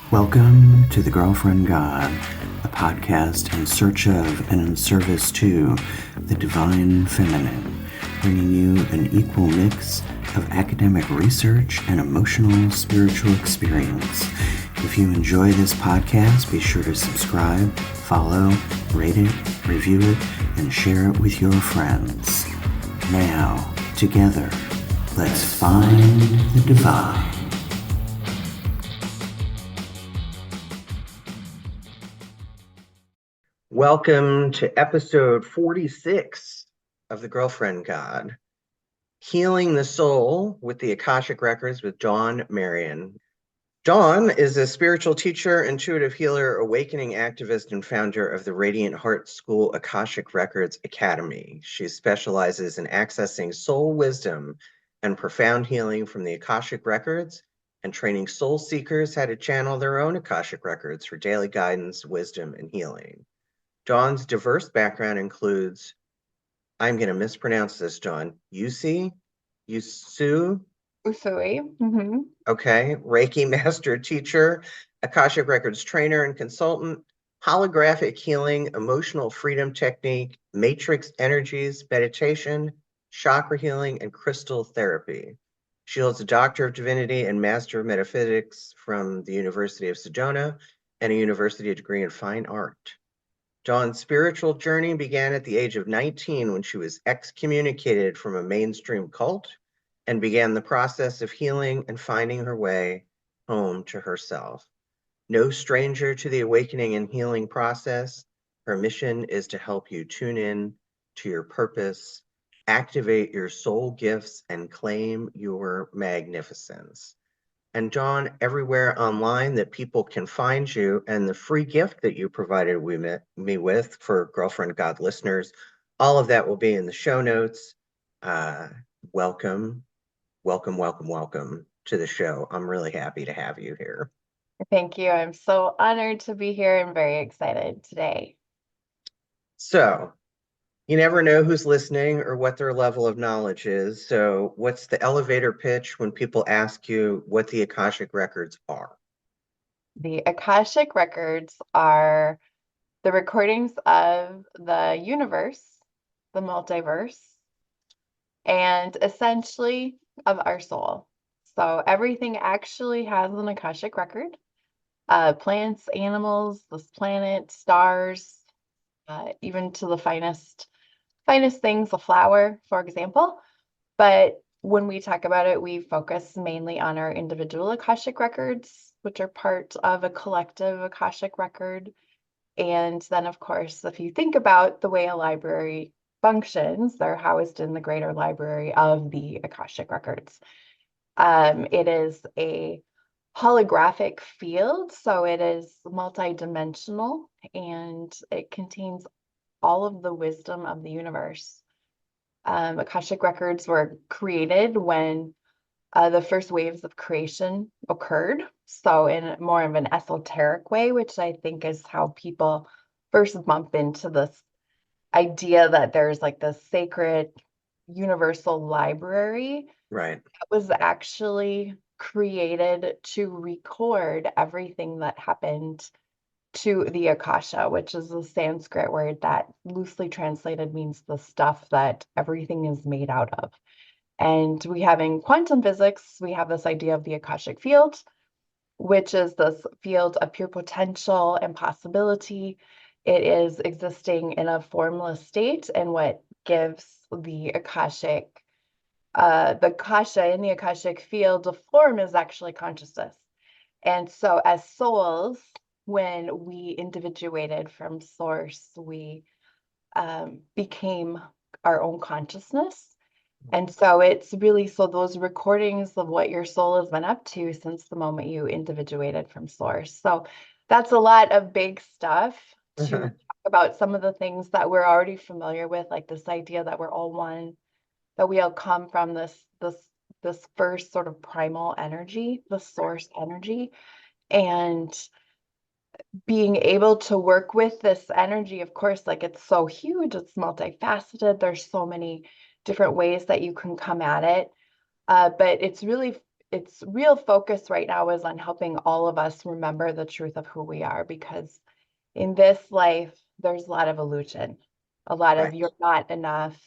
Welcome to The Girlfriend God, a podcast in search of and in service to the divine feminine, bringing you an equal mix of academic research and emotional spiritual experience. If you enjoy this podcast, be sure to subscribe, follow, rate it, review it, and share it with your friends. Now, together, let's find the divine. Welcome to episode 46 of The Girlfriend God, Healing the Soul with the Akashic Records with Dawn Marian. Dawn is a spiritual teacher, intuitive healer, awakening activist, and founder of the Radiant Heart School Akashic Records Academy. She specializes in accessing soul wisdom and profound healing from the Akashic Records and training soul seekers how to channel their own Akashic Records for daily guidance, wisdom, and healing. Dawn's diverse background includes, I'm going to mispronounce this, Dawn, Usui? Usui. Mm-hmm. Okay, Reiki master teacher, Akashic Records trainer and consultant, holographic healing, emotional freedom technique, matrix energies, meditation, chakra healing, and crystal therapy. She holds a Doctor of Divinity and Master of Metaphysics from the University of Sedona and a university degree in fine art. Dawn's spiritual journey began at the age of 19 when she was excommunicated from a mainstream cult and began the process of healing and finding her way home to herself. No stranger to the awakening and healing process, her mission is to help you tune in to your purpose, activate your soul gifts, and claim your magnificence. And Dawn, everywhere online that people can find you, and the free gift that you provided me with for Girlfriend God listeners, all of that will be in the show notes. Welcome to the show. I'm really happy to have you here. Thank you. I'm so honored to be here and very excited today. So, you never know who's listening or what their level of knowledge is. So, what's the elevator pitch when people ask you what the Akashic Records are? The Akashic Records are the recordings of the universe, the multiverse, and essentially of our soul. So everything actually has an Akashic record. Plants, animals, this planet, stars, even to the finest things, a flower, for example. But when we talk about it, we focus mainly on our individual Akashic records, which are part of a collective Akashic record. And then, of course, if you think about the way a library functions, they're housed in the greater library of the Akashic records. It is a holographic field, so it is multidimensional, and it contains all of the wisdom of the universe. Akashic records were created when the first waves of creation occurred. So in more of an esoteric way, which I think is how people first bump into this idea that there's like this sacred universal library. Right. That was actually created to record everything that happened to the Akasha, which is a Sanskrit word that loosely translated means the stuff that everything is made out of. And we have in quantum physics, we have this idea of the Akashic field, which is this field of pure potential and possibility. It is existing in a formless state, and what gives the Akashic, the Akasha in the Akashic field of form is actually consciousness. And so as souls, when we individuated from source, we became our own consciousness. And so it's really, so those recordings of what your soul has been up to since the moment you individuated from source. So that's a lot of big stuff to talk about some of the things that we're already familiar with, like this idea that we're all one, that we all come from this first sort of primal energy, the source energy, and being able to work with this energy, of course, like it's so huge, it's multifaceted. There's so many different ways that you can come at it. But it's really its real focus right now is on helping all of us remember the truth of who we are, because in this life, there's a lot of illusion, a lot of Right. you're not enough.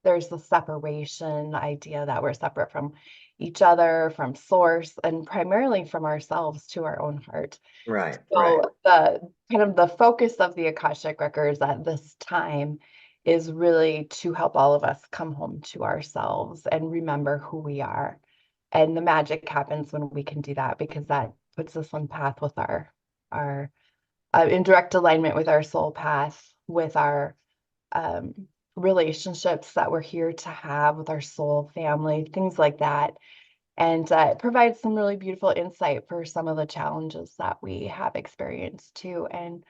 There's the separation idea that we're separate from each other, from source, and primarily from ourselves to our own heart. Right. So the kind of the focus of the Akashic Records at this time is really to help all of us come home to ourselves and remember who we are. And the magic happens when we can do that, because that puts us on path with our in direct alignment with our soul path, with our um, relationships that we're here to have with our soul family, things like that. And it provides some really beautiful insight for some of the challenges that we have experienced too, and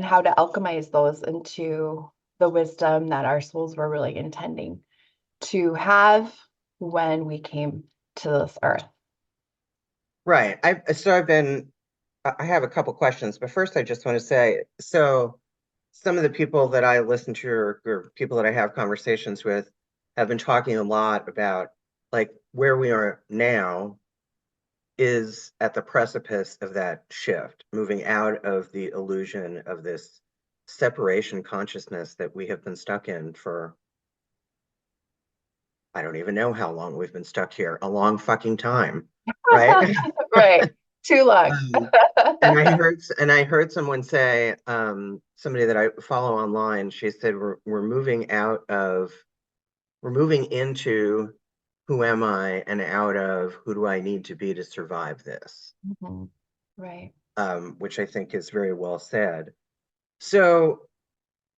how to alchemize those into the wisdom that our souls were really intending to have when we came to this earth. Right. I have a couple questions, but first I just want to say, so some of the people that I listen to, or people that I have conversations with, have been talking a lot about like where we are now is at the precipice of that shift, moving out of the illusion of this separation consciousness that we have been stuck in for, I don't even know how long we've been stuck here, a long fucking time, right? Right. Too long. And I heard someone say, somebody that I follow online, she said we're moving into who am I and out of who do I need to be to survive this, Mhm. Right. which I think is very well said. So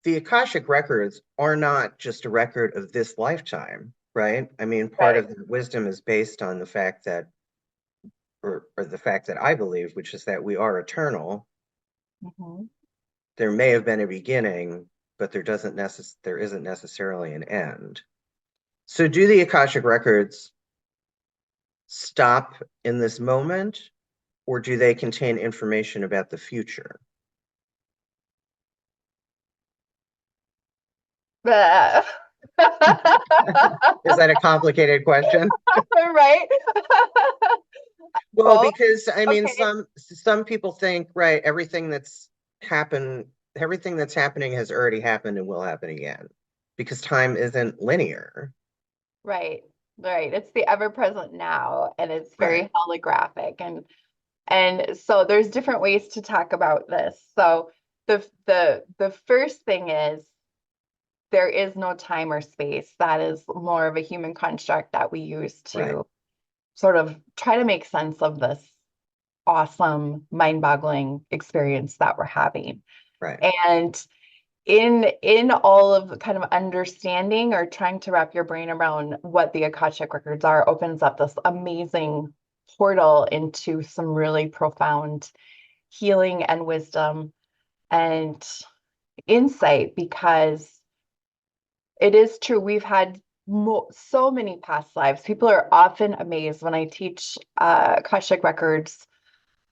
the Akashic records are not just a record of this lifetime, right? I mean, part Right. of the wisdom is based on the fact that, or the fact that I believe, which is that we are eternal. Mhm. There may have been a beginning, but there isn't necessarily an end. So do the Akashic records stop in this moment, or do they contain information about the future? Bleh. Is that a complicated question? Right. Well, Both. because I mean, Okay. some people think, right, everything that's happening has already happened and will happen again, because time isn't linear. Right. Right. It's the ever-present now, and it's Right, very holographic. And so there's different ways to talk about this. So the first thing is there is no time or space. That is more of a human construct that we use right, to sort of try to make sense of this awesome, mind-boggling experience that we're having. right, And in all of kind of understanding or trying to wrap your brain around what the Akashic records are opens up this amazing portal into some really profound healing and wisdom and insight, because it is true, we've had so many past lives. People are often amazed when I teach Akashic records,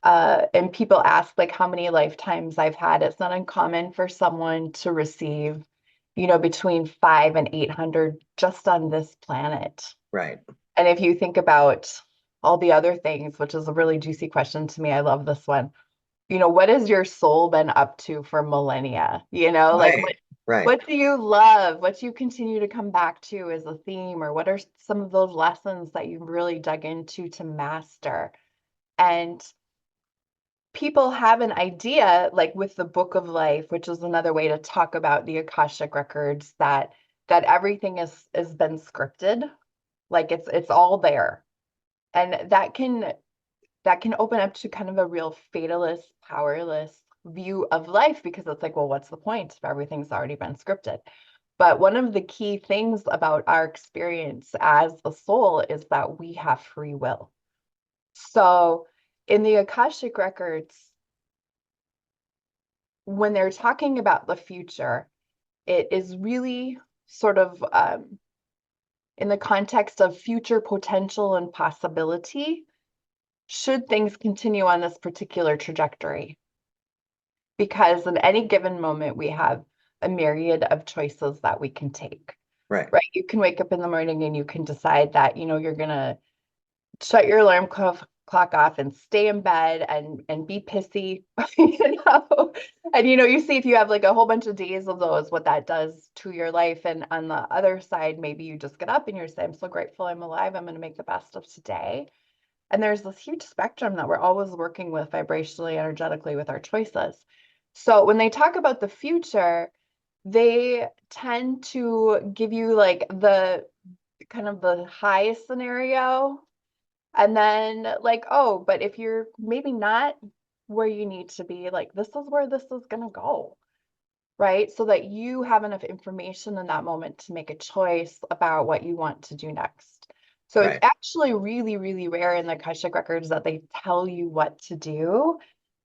and people ask like how many lifetimes I've had. It's not uncommon for someone to receive, between 500 and 800 just on this planet. right, And if you think about all the other things, which is a really juicy question to me, I love this one. What has your soul been up to for millennia? Like right, right, what do you love? What do you continue to come back to as a theme? Or what are some of those lessons that you really dug into to master? And people have an idea, like with the Book of Life, which is another way to talk about the Akashic records, that everything is been scripted, like it's all there. And that can open up to kind of a real fatalist, powerless view of life, because it's like, well, what's the point if everything's already been scripted? But one of the key things about our experience as a soul is that we have free will. So in the Akashic records, when they're talking about the future, it is really sort of in the context of future potential and possibility, should things continue on this particular trajectory. Because in any given moment, we have a myriad of choices that we can take. Right. right? You can wake up in the morning and you can decide that, you're gonna shut your alarm clock off and stay in bed and be pissy, and you see if you have like a whole bunch of days of those, what that does to your life. And on the other side, maybe you just get up and you're saying, I'm so grateful I'm alive, I'm going to make the best of today. And there's this huge spectrum that we're always working with vibrationally, energetically, with our choices. So when they talk about the future, they tend to give you like the kind of the high scenario, and then like, oh, but if you're maybe not where you need to be, like this is where this is going to go, right? So that you have enough information in that moment to make a choice about what you want to do next. So it's Right. actually really, really rare in the Akashic Records that they tell you what to do.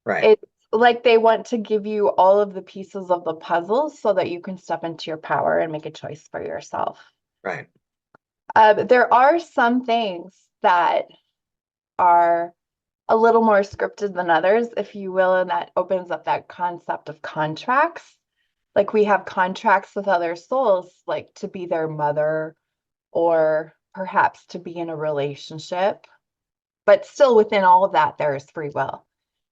Right. It's like they want to give you all of the pieces of the puzzle so that you can step into your power and make a choice for yourself. Right. There are some things that are a little more scripted than others, if you will, and that opens up that concept of contracts. Like we have contracts with other souls, like to be their mother or perhaps to be in a relationship, but still within all of that, there is free will.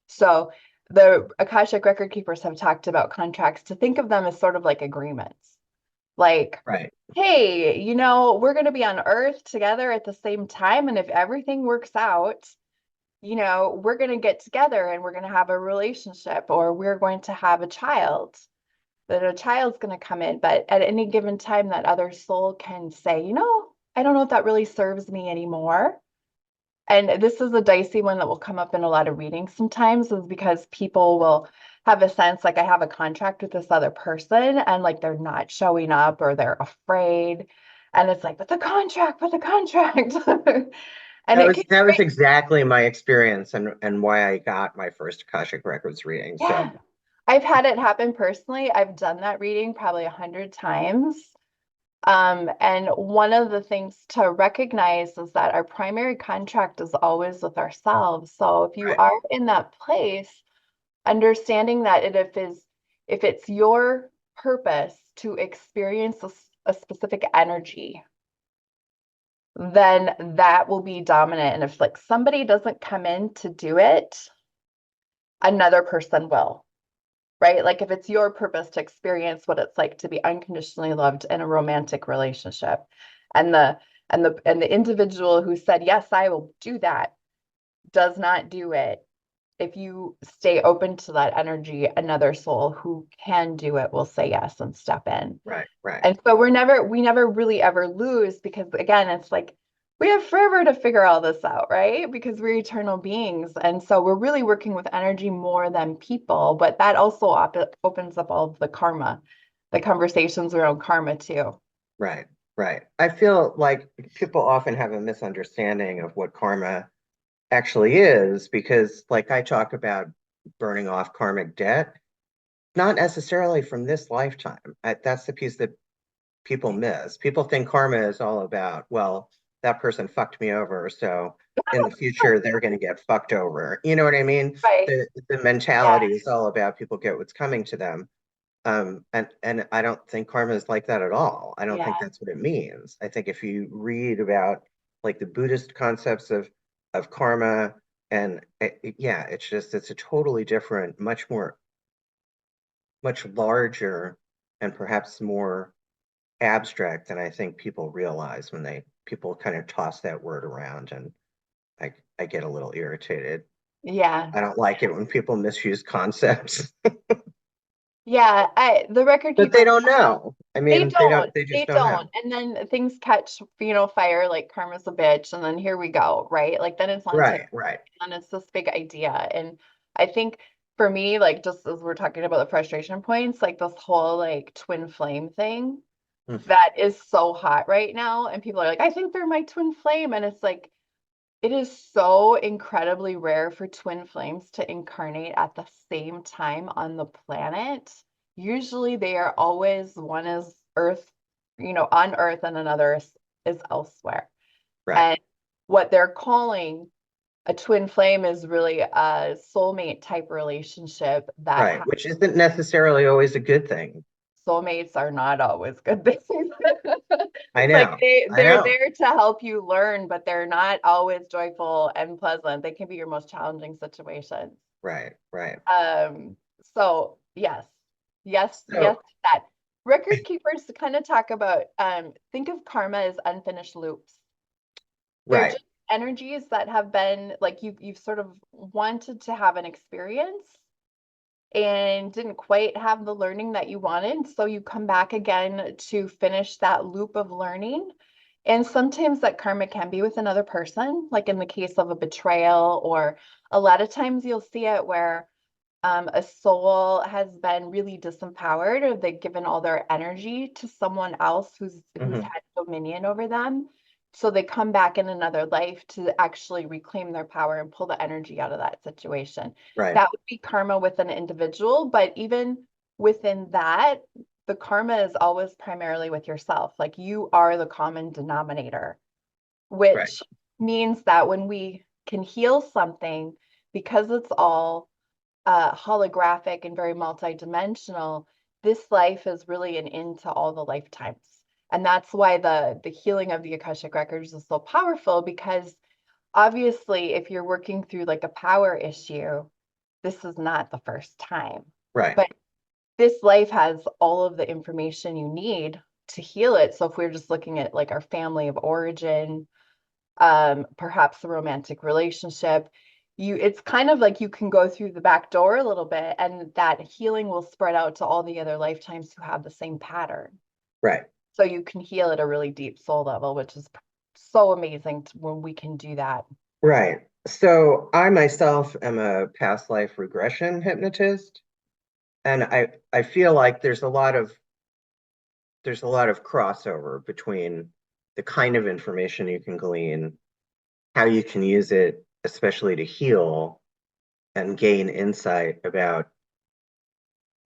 So the Akashic record keepers have talked about contracts to think of them as sort of like agreements. Like, Right. hey, we're going to be on Earth together at the same time. And if everything works out, we're going to get together and we're going to have a relationship, or we're going to have a child, that a child's going to come in. But at any given time, that other soul can say, I don't know if that really serves me anymore. And this is a dicey one that will come up in a lot of readings sometimes, is because people will have a sense like I have a contract with this other person and like they're not showing up or they're afraid. And it's like, but the contract, but the contract. And That it was can, that was exactly my experience and why I got my first Akashic Records reading. yeah, So I've had it happen personally. I've done that reading probably 100 times. And one of the things to recognize is that our primary contract is always with ourselves. So if you right. are in that place, understanding that if it's your purpose to experience a specific energy, then that will be dominant. And if like somebody doesn't come in to do it, another person will. Right? Like if it's your purpose to experience what it's like to be unconditionally loved in a romantic relationship, and the individual who said, yes, I will do that, does not do it. If you stay open to that energy, another soul who can do it will say yes and step in. Right. Right. And so we never really ever lose, because again, it's like we have forever to figure all this out, right? Because we're eternal beings. And so we're really working with energy more than people, but that also opens up all of the karma, the conversations around karma too. Right. Right. I feel like people often have a misunderstanding of what karma actually is because, like, I talk about burning off karmic debt, not necessarily from this lifetime. That's the piece that people miss. People think karma is all about, well, that person fucked me over, so in the future they're going to get fucked over. You know what I mean? Right. The Yeah. mentality is all about people get what's coming to them. And I don't think karma is like that at all. I don't think Yeah. that's what it means. I think if you read about like the Buddhist concepts of karma, and yeah, it's a totally different, much larger, and perhaps more abstract than I think people realize when people kind of toss that word around, and I get a little irritated. Yeah. I don't like it when people misuse concepts, Yeah. The record but they keepers, don't know. I they mean, don't. they just They don't know. don't. And then things catch, fire, like karma's a bitch, and then here we go, right? Like then it's on TikTok, Right, right. and it's this big idea. And I think for me, like just as we're talking about the frustration points, like this whole like twin flame thing Mm. that is so hot right now. And people are like, I think they're my twin flame. And it's like, it is so incredibly rare for twin flames to incarnate at the same time on the planet. Usually they are always, one is Earth, on Earth, and another is elsewhere. Right, And what they're calling a twin flame is really a soulmate type relationship that right. Which isn't necessarily always a good thing. soulmates are not always good things. I Like know. I they're know. there to help you learn, but they're not always joyful and pleasant. They can be your most challenging situations. Right, right. Um, so yes, yes So, to that. Record keepers kind of talk about think of karma as unfinished loops. They're right, just energies that have been like you've sort of wanted to have an experience and didn't quite have the learning that you wanted. So you come back again to finish that loop of learning. And sometimes that karma can be with another person, like in the case of a betrayal, or a lot of times you'll see it where a soul has been really disempowered, or they've given all their energy to someone else who's hmm had dominion over them. So they come back in another life to actually reclaim their power and pull the energy out of that situation. right, That would be karma with an individual, but even within that, the karma is always primarily with yourself. Like you are the common denominator, right, which means that when we can heal something, because it's all holographic and very multidimensional, this life is really an end to all the lifetimes. And that's why the healing of the Akashic Records is so powerful, because obviously if you're working through like a power issue, this is not the first time. right, But this life has all of the information you need to heal it. So if we're just looking at like our family of origin, perhaps the romantic relationship, it's kind of like you can go through the back door a little bit, and that healing will spread out to all the other lifetimes who have the same pattern. right, So you can heal at a really deep soul level, which is so amazing when we can do that. right. So I myself am a past life regression hypnotist, and I feel like there's a lot of crossover between the kind of information you can glean, how you can use it, especially to heal and gain insight about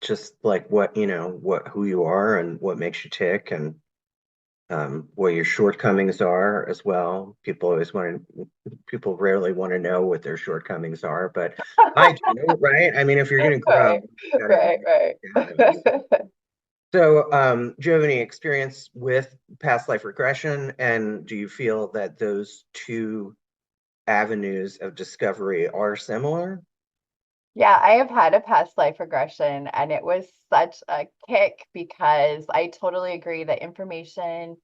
just like what, what who you are and what makes you tick and what your shortcomings are as well. People rarely want to know what their shortcomings are, but I do, right? I mean, if you're going to grow, Right, you got to right, have those. right. So, do you have any experience with past life regression? And do you feel that those two avenues of discovery are similar? Yeah, I have had a past life regression, and it was such a kick because I totally agree that information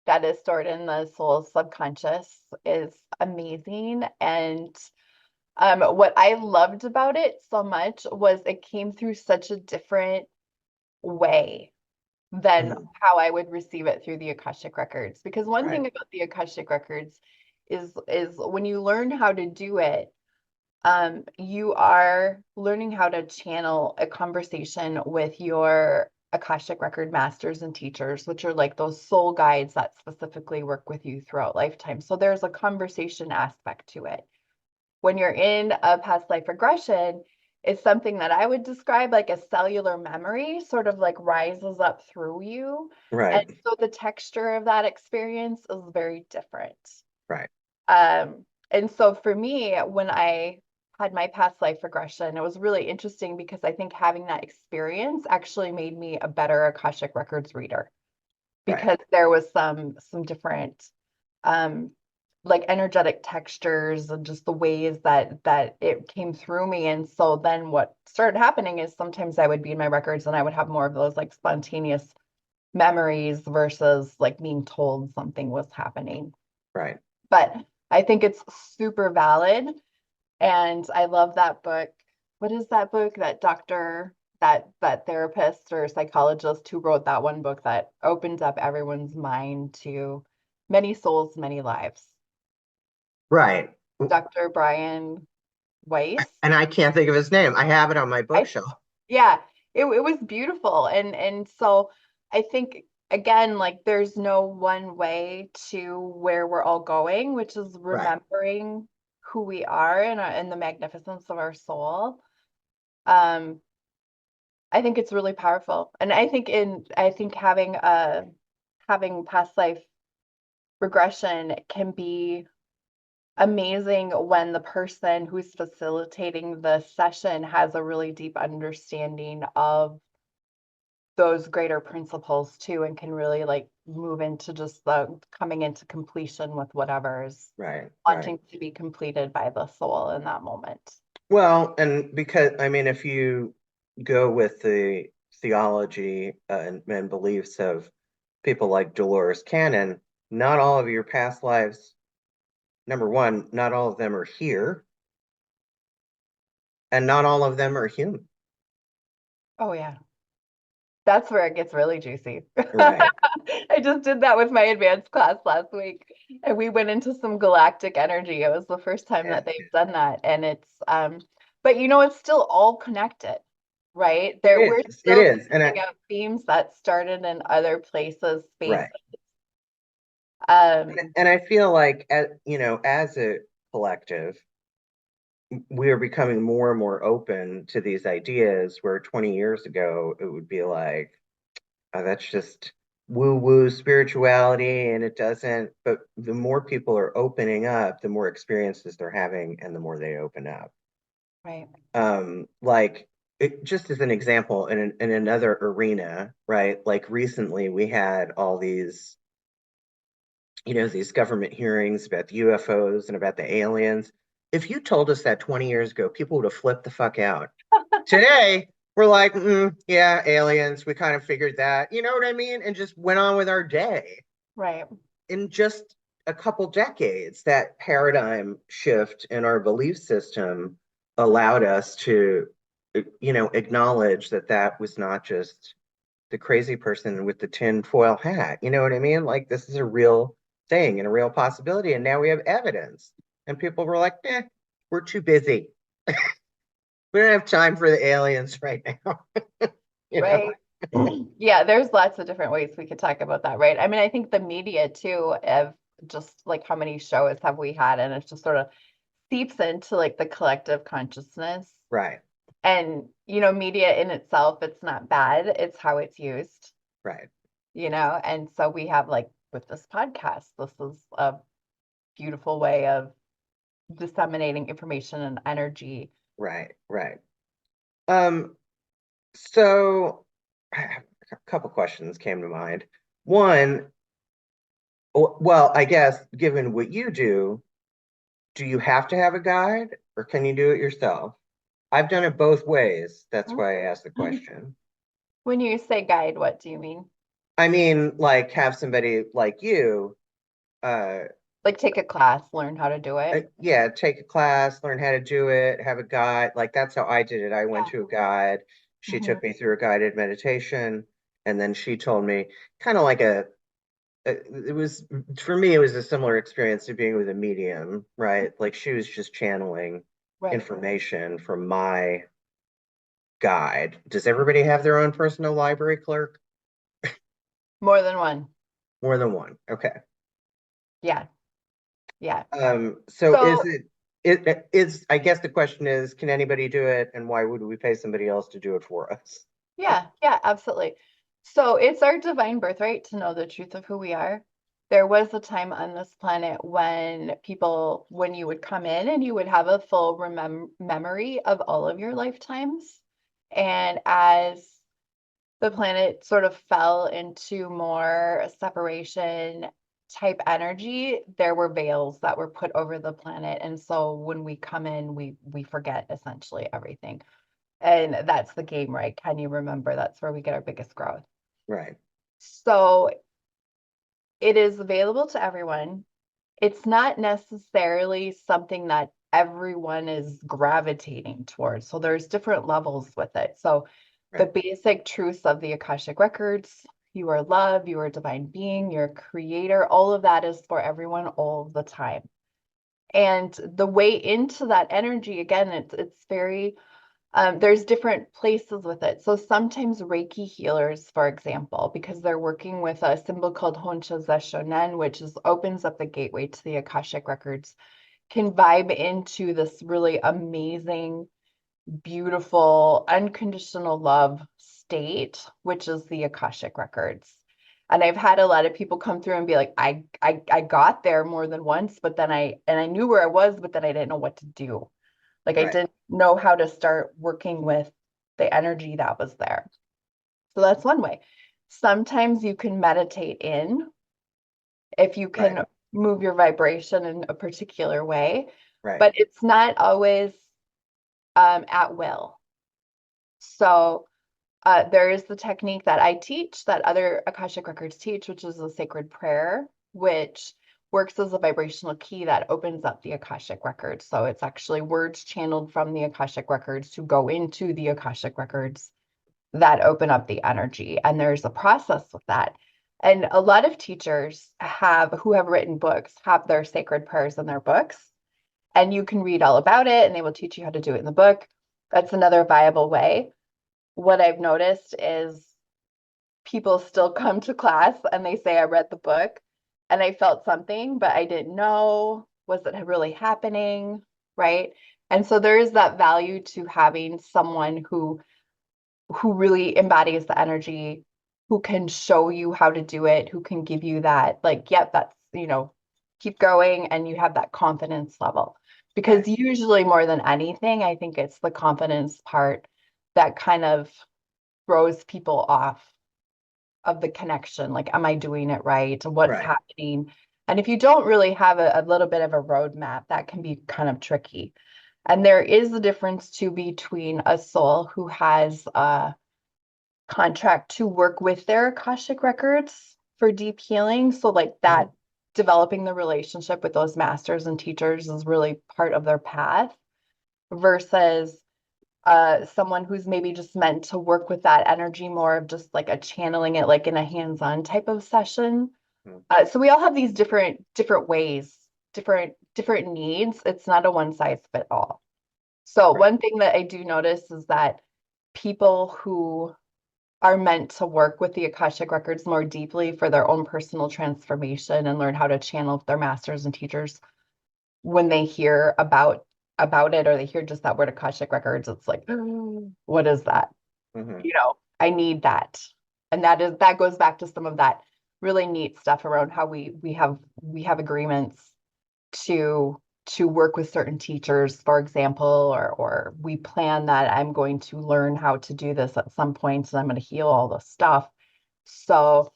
that is stored in the soul's subconscious is amazing. And what I loved about it so much was it came through such a different way than Mhm. how I would receive it through the Akashic Records. Because one Right, thing about the Akashic Records is when you learn how to do it, you are learning how to channel a conversation with your Akashic Record masters and teachers, which are like those soul guides that specifically work with you throughout lifetime. So there's a conversation aspect to it. When you're in a past life regression, it's something that I would describe like a cellular memory, sort of like rises up through you. And right, so the texture of that experience is very different. right, And so for me, when I had my past life regression, it was really interesting because I think having that experience actually made me a better Akashic Records reader, right, because there was some different um like energetic textures and just the ways that it came through me. And so then what started happening is sometimes I would be in my records and I would have more of those like spontaneous memories versus like being told something was happening. right. But I think it's super valid. And I love that book. What is that book? That doctor, that therapist or psychologist who wrote that one book that opened up everyone's mind to many souls, many lives. Right. Dr. Brian Weiss. And I can't think of his name. I have it on my I bookshelf. Yeah, it was beautiful. And so I think again, like there's no one way to where we're all going, which is Right. remembering who we are and the magnificence of our soul. Um, I think it's really powerful. And I think having past life regression can be amazing when the person who's facilitating the session has a really deep understanding of those greater principles too, and can really like move into just the coming into completion with whatever is Right, right. wanting to be completed by the soul in that moment. Well, and because I mean, if you go with the theology and beliefs of people like Dolores Cannon, not all of your past lives, number one, not all of them are here, and not all of them are human. Oh yeah. That's where it gets really juicy. Right. I just did that with my advanced class last week, and we went into some galactic energy. It was the first time Yeah, that they've done that, and but you know, it's still all connected, right? it We're is. It still is. And picking up themes that started in other places, spaces. right. Um, And I feel like, as a collective, we are becoming more and more open to these ideas where 20 years ago it would be like, oh, that's just woo woo spirituality and it doesn't. But the more people are opening up, the more experiences they're having and the more they open up. right. Like, just as an example, in another arena, right? Like recently we had all these, these government hearings about the UFOs and about the aliens. If you told us that 20 years ago, people would have flipped the fuck out. Today, we're like, yeah, aliens, we kind of figured that. You know what I mean? And just went on with our day. Right. In just a couple decades, that paradigm shift in our belief system allowed us to, acknowledge that that was not just the crazy person with the tin foil hat. You know what I mean? Like, this is a real thing and a real possibility. And now we have evidence. And people were like, we're too busy. We don't have time for the aliens right now. you know? Right. Yeah, there's lots of different ways we could talk about that, right? I mean, I think the media too, of just like how many shows have we had, and it just sort of seeps into like the collective consciousness. Right, And, you know, media in itself, it's not bad, it's how it's used, right, you know? And so we have like with this podcast, this is a beautiful way of disseminating information and energy. right, right. Um, so a couple questions came to mind. One, well, I guess given what you do you have to have a guide or can you do it yourself? I've done it both ways. That's why I asked the question. When you say guide, what do you mean? I mean, like have somebody like you, uh, Like take a class, learn how to do it? yeah, take a class, learn how to do it, have a guide. Like that's how I did it. I went Yeah. to a guide. She Mhm. took me through a guided meditation, and then she told me kind of like it was for me, it was a similar experience to being with a medium, right? Like she was just channeling Right. information from my guide. Does everybody have their own personal library clerk? More than one. More than one. Okay. Yeah. Yeah. So is So it is I guess the question is, can anybody do it and why would we pay somebody else to do it for us? yeah, yeah, absolutely. So it's our divine birthright to know the truth of who we are. There was a time on this planet when you would come in and you would have a full memory of all of your lifetimes. And as the planet sort of fell into more separation type energy, there were veils that were put over the planet. And so when we come in, we forget essentially everything. And that's the game, right? Can you remember? That's where we get our biggest growth. Right. So it is available to everyone. It's not necessarily something that everyone is gravitating towards. So there's different levels with it. So the Right. basic truths of the Akashic Records, you are love, you are a divine being, you're a creator, all of that is for everyone all the time. And the way into that energy, again, it's very there's different places with it. So sometimes Reiki healers, for example, because they're working with a symbol called Honsha Shonen, which opens up the gateway to the Akashic Records, can vibe into this really amazing, beautiful, unconditional love state, which is the Akashic Records. And I've had a lot of people come through and be like, I got there more than once, but then I knew where I was, but then I didn't know what to do. Like I Right. didn't know how to start working with the energy that was there. So that's one way. Sometimes you can meditate in if you Right. can move your vibration in a particular way, Right. but it's not always at will. So there is the technique that I teach, that other Akashic Records teach, which is a sacred prayer, which works as a vibrational key that opens up the Akashic Records. So it's actually words channeled from the Akashic Records to go into the Akashic Records that open up the energy. And there's a process with that. And a lot of teachers who have written books have their sacred prayers in their books. And you can read all about it and they will teach you how to do it in the book. That's another viable way. What I've noticed is people still come to class and they say, I read the book and I felt something, but I didn't know, was it really happening? Right. And so there is that value to having someone who really embodies the energy, who can show you how to do it, who can give you that, like, yep, that's, keep going, and you have that confidence level. Right. Because usually more than anything, I think it's the confidence part that kind of throws people off of the connection. Like, am I doing it right? What's Right. happening? And if you don't really have a little bit of a roadmap, that can be kind of tricky. And there is a difference too between a soul who has a contract to work with their Akashic records for deep healing. So like that, Mhm. developing the relationship with those masters and teachers is really part of their path versus someone who's maybe just meant to work with that energy more of just like a channeling it like in a hands-on type of session. Mhm. So we all have these different ways, different needs. It's not a one size fit all. So Right. one thing that I do notice is that people who are meant to work with the Akashic Records more deeply for their own personal transformation and learn how to channel their masters and teachers, when they hear about it or they hear just that word Akashic Records, it's like, what is that? Mhm. I need that. And that goes back to some of that really neat stuff around how we have agreements to work with certain teachers, for example, or we plan that I'm going to learn how to do this at some point and I'm going to heal all this stuff. So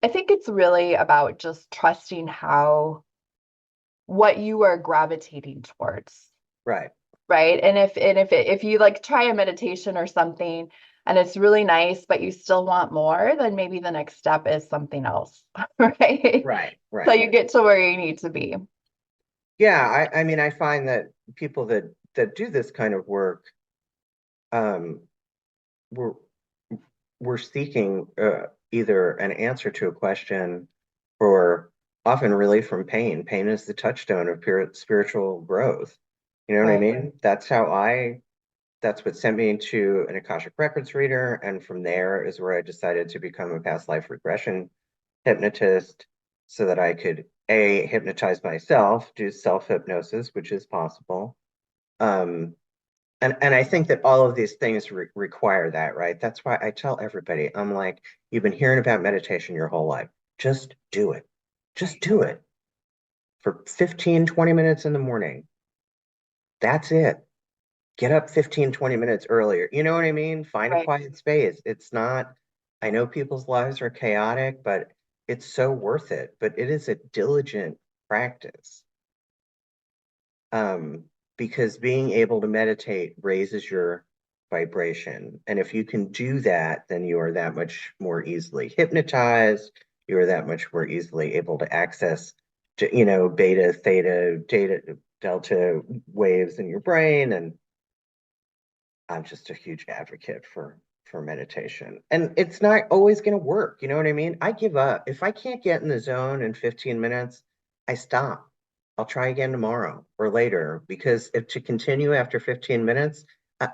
I think it's really about just trusting what you are gravitating towards, Right. right? And if you like try a meditation or something and it's really nice, but you still want more, then maybe the next step is something else, right? Right. So Right. you get to where you need to be. Yeah. I mean, I find that people that do this kind of work, um, we're we're seeking either an answer to a question or often relief from pain. Pain is the touchstone of pure spiritual growth. You know what I Right. mean? That's what sent me into an Akashic Records reader. And from there is where I decided to become a past life regression hypnotist so that I could A, hypnotize myself, do self-hypnosis, which is possible. Um, and I think that all of these things require that, right? That's why I tell everybody, I'm like, you've been hearing about meditation your whole life. Just do it. Just Right. do it for 15, 20 minutes in the morning. That's it. Get up 15, 20 minutes earlier. You know what I mean? Find a Right. quiet space. It's not, I know people's lives are chaotic, but it's so worth it. But it is a diligent practice. Um, because being able to meditate raises your vibration. And if you can do that, then you are that much more easily hypnotized. You are that much more easily able to access, beta, theta, delta waves in your brain. And I'm just a huge advocate for meditation. And it's not always going to work. You know what I mean? I give up. If I can't get in the zone in 15 minutes, I stop. I'll try again tomorrow or later because if to continue after 15 minutes,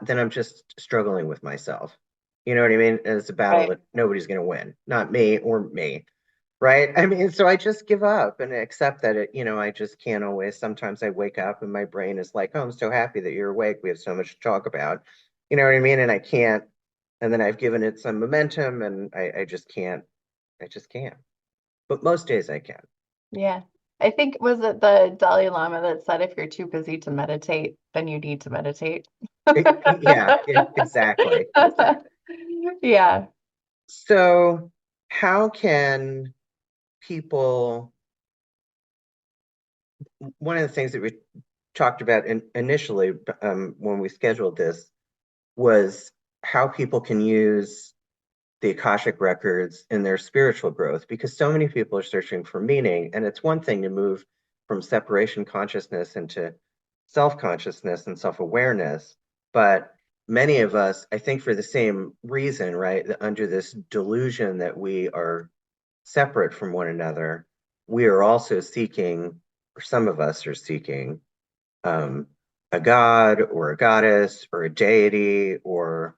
then I'm just struggling with myself. You know what I mean? And it's a battle Right. that nobody's going to win, not me or me. Right. I mean, so I just give up and accept that I just can't always. Sometimes I wake up and my brain is like, oh, I'm so happy that you're awake. We have so much to talk about. You know what I mean? And I can't. And then I've given it some momentum and I just can't. I just can't. But most days I can. Yeah. I think was it the Dalai Lama that said if you're too busy to meditate, then you need to meditate. Yeah, exactly. Exactly. Yeah. So how can people, one of the things that we talked about initially when we scheduled this was how people can use the Akashic records in their spiritual growth, because so many people are searching for meaning. And it's one thing to move from separation consciousness into self-consciousness and self-awareness, but many of us, I think for the same reason, right, under this delusion that we are separate from one another, we are also seeking, or some of us are seeking, um, a god or a goddess or a deity, or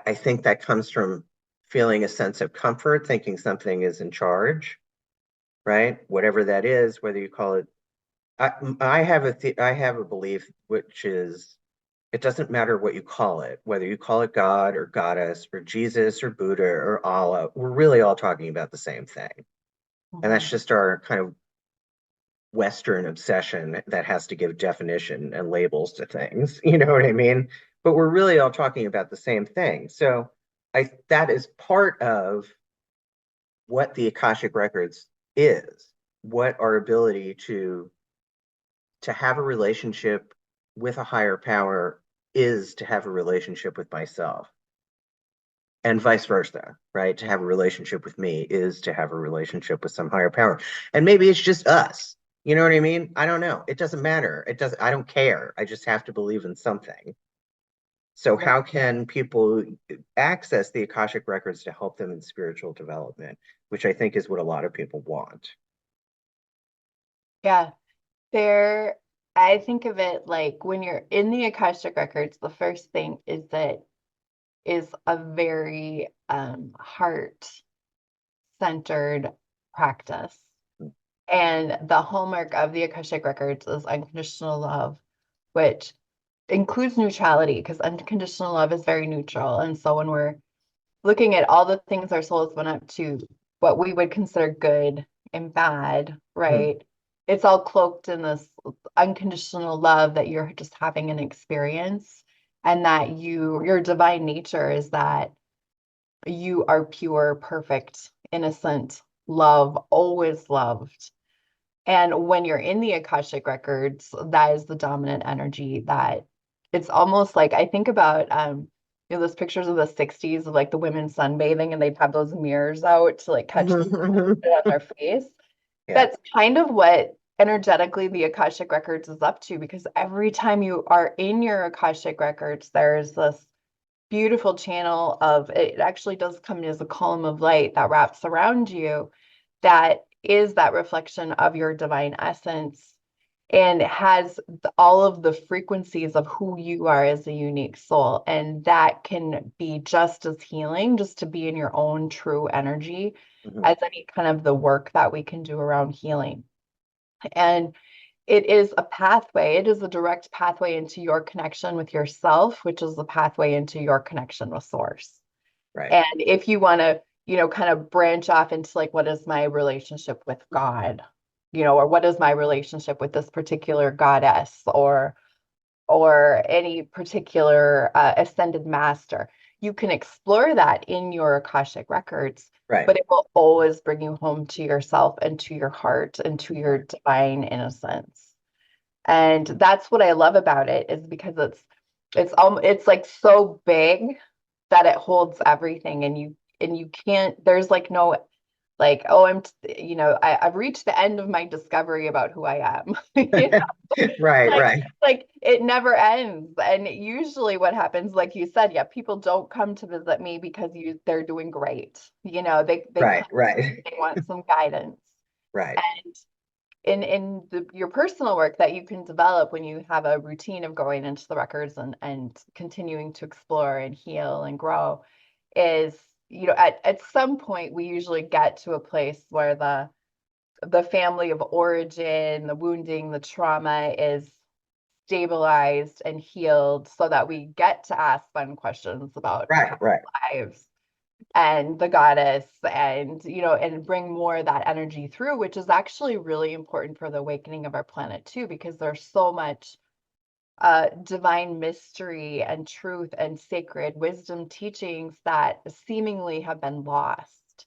I think that comes from feeling a sense of comfort, thinking something is in charge, right? Whatever that is, whether you call it, I have I have a belief which is it doesn't matter what you call it, whether you call it God or goddess or Jesus or Buddha or Allah, we're really all talking about the same thing. And that's Mhm. just our kind of Western obsession that has to give definition and labels to things. You know what I mean? But we're really all talking about the same thing. So that is part of what the Akashic Records is, what our ability to have a relationship with a higher power is to have a relationship with myself. And vice versa, right? To have a relationship with me is to have a relationship with some higher power. And maybe it's just us. You know what I mean? I don't know. It doesn't matter. It doesn't, I don't care. I just have to believe in something. So Right. how can people access the Akashic records to help them in spiritual development, which I think is what a lot of people want. Yeah. There, I think of it like when you're in the Akashic Records, the first thing is a very heart-centered practice. And the hallmark of the Akashic Records is unconditional love, which includes neutrality, because unconditional love is very neutral. And so when we're looking at all the things our souls went up to, what we would consider good and bad, Mhm. right? It's all cloaked in this unconditional love that you're just having an experience, and that your divine nature is that you are pure, perfect, innocent love, always loved. And when you're in the Akashic Records, that is the dominant energy. That it's almost like I think about those pictures of the 60s of like the women sunbathing, and they'd have those mirrors out to like catch the sun on their face. Yeah, That's kind of what energetically the Akashic Records is up to, because every time you are in your Akashic Records, there's this beautiful channel of it actually does come as a column of light that wraps around you, that is that reflection of your divine essence, and has all of the frequencies of who you are as a unique soul. And that can be just as healing, just to be in your own true energy, mhm, as any kind of the work that we can do around healing. And it is a pathway, it is a direct pathway into your connection with yourself, which is the pathway into your connection with source. right. And if you want to, kind of branch off into like, what is my relationship with God? Or what is my relationship with this particular goddess, or any particular ascended master? You can explore that in your Akashic records, Right. but it will always bring you home to yourself and to your heart and to your Right. divine innocence. And that's what I love about it, is because it's like so big that it holds everything, and you can't, there's like no like, oh, I've reached the end of my discovery about who I am. Right, Like, right, it never ends. And usually what happens, like you said, yeah, people don't come to visit me because they're doing great. They right, come, right, they want some guidance. right, And your personal work that you can develop when you have a routine of going into the records and continuing to explore and heal and grow, is, at some point we usually get to a place where the family of origin, the wounding, the trauma is stabilized and healed, so that we get to ask fun questions about right, past right. lives and the goddess, and and bring more of that energy through, which is actually really important for the awakening of our planet too, because there's so much divine mystery and truth and sacred wisdom teachings that seemingly have been lost.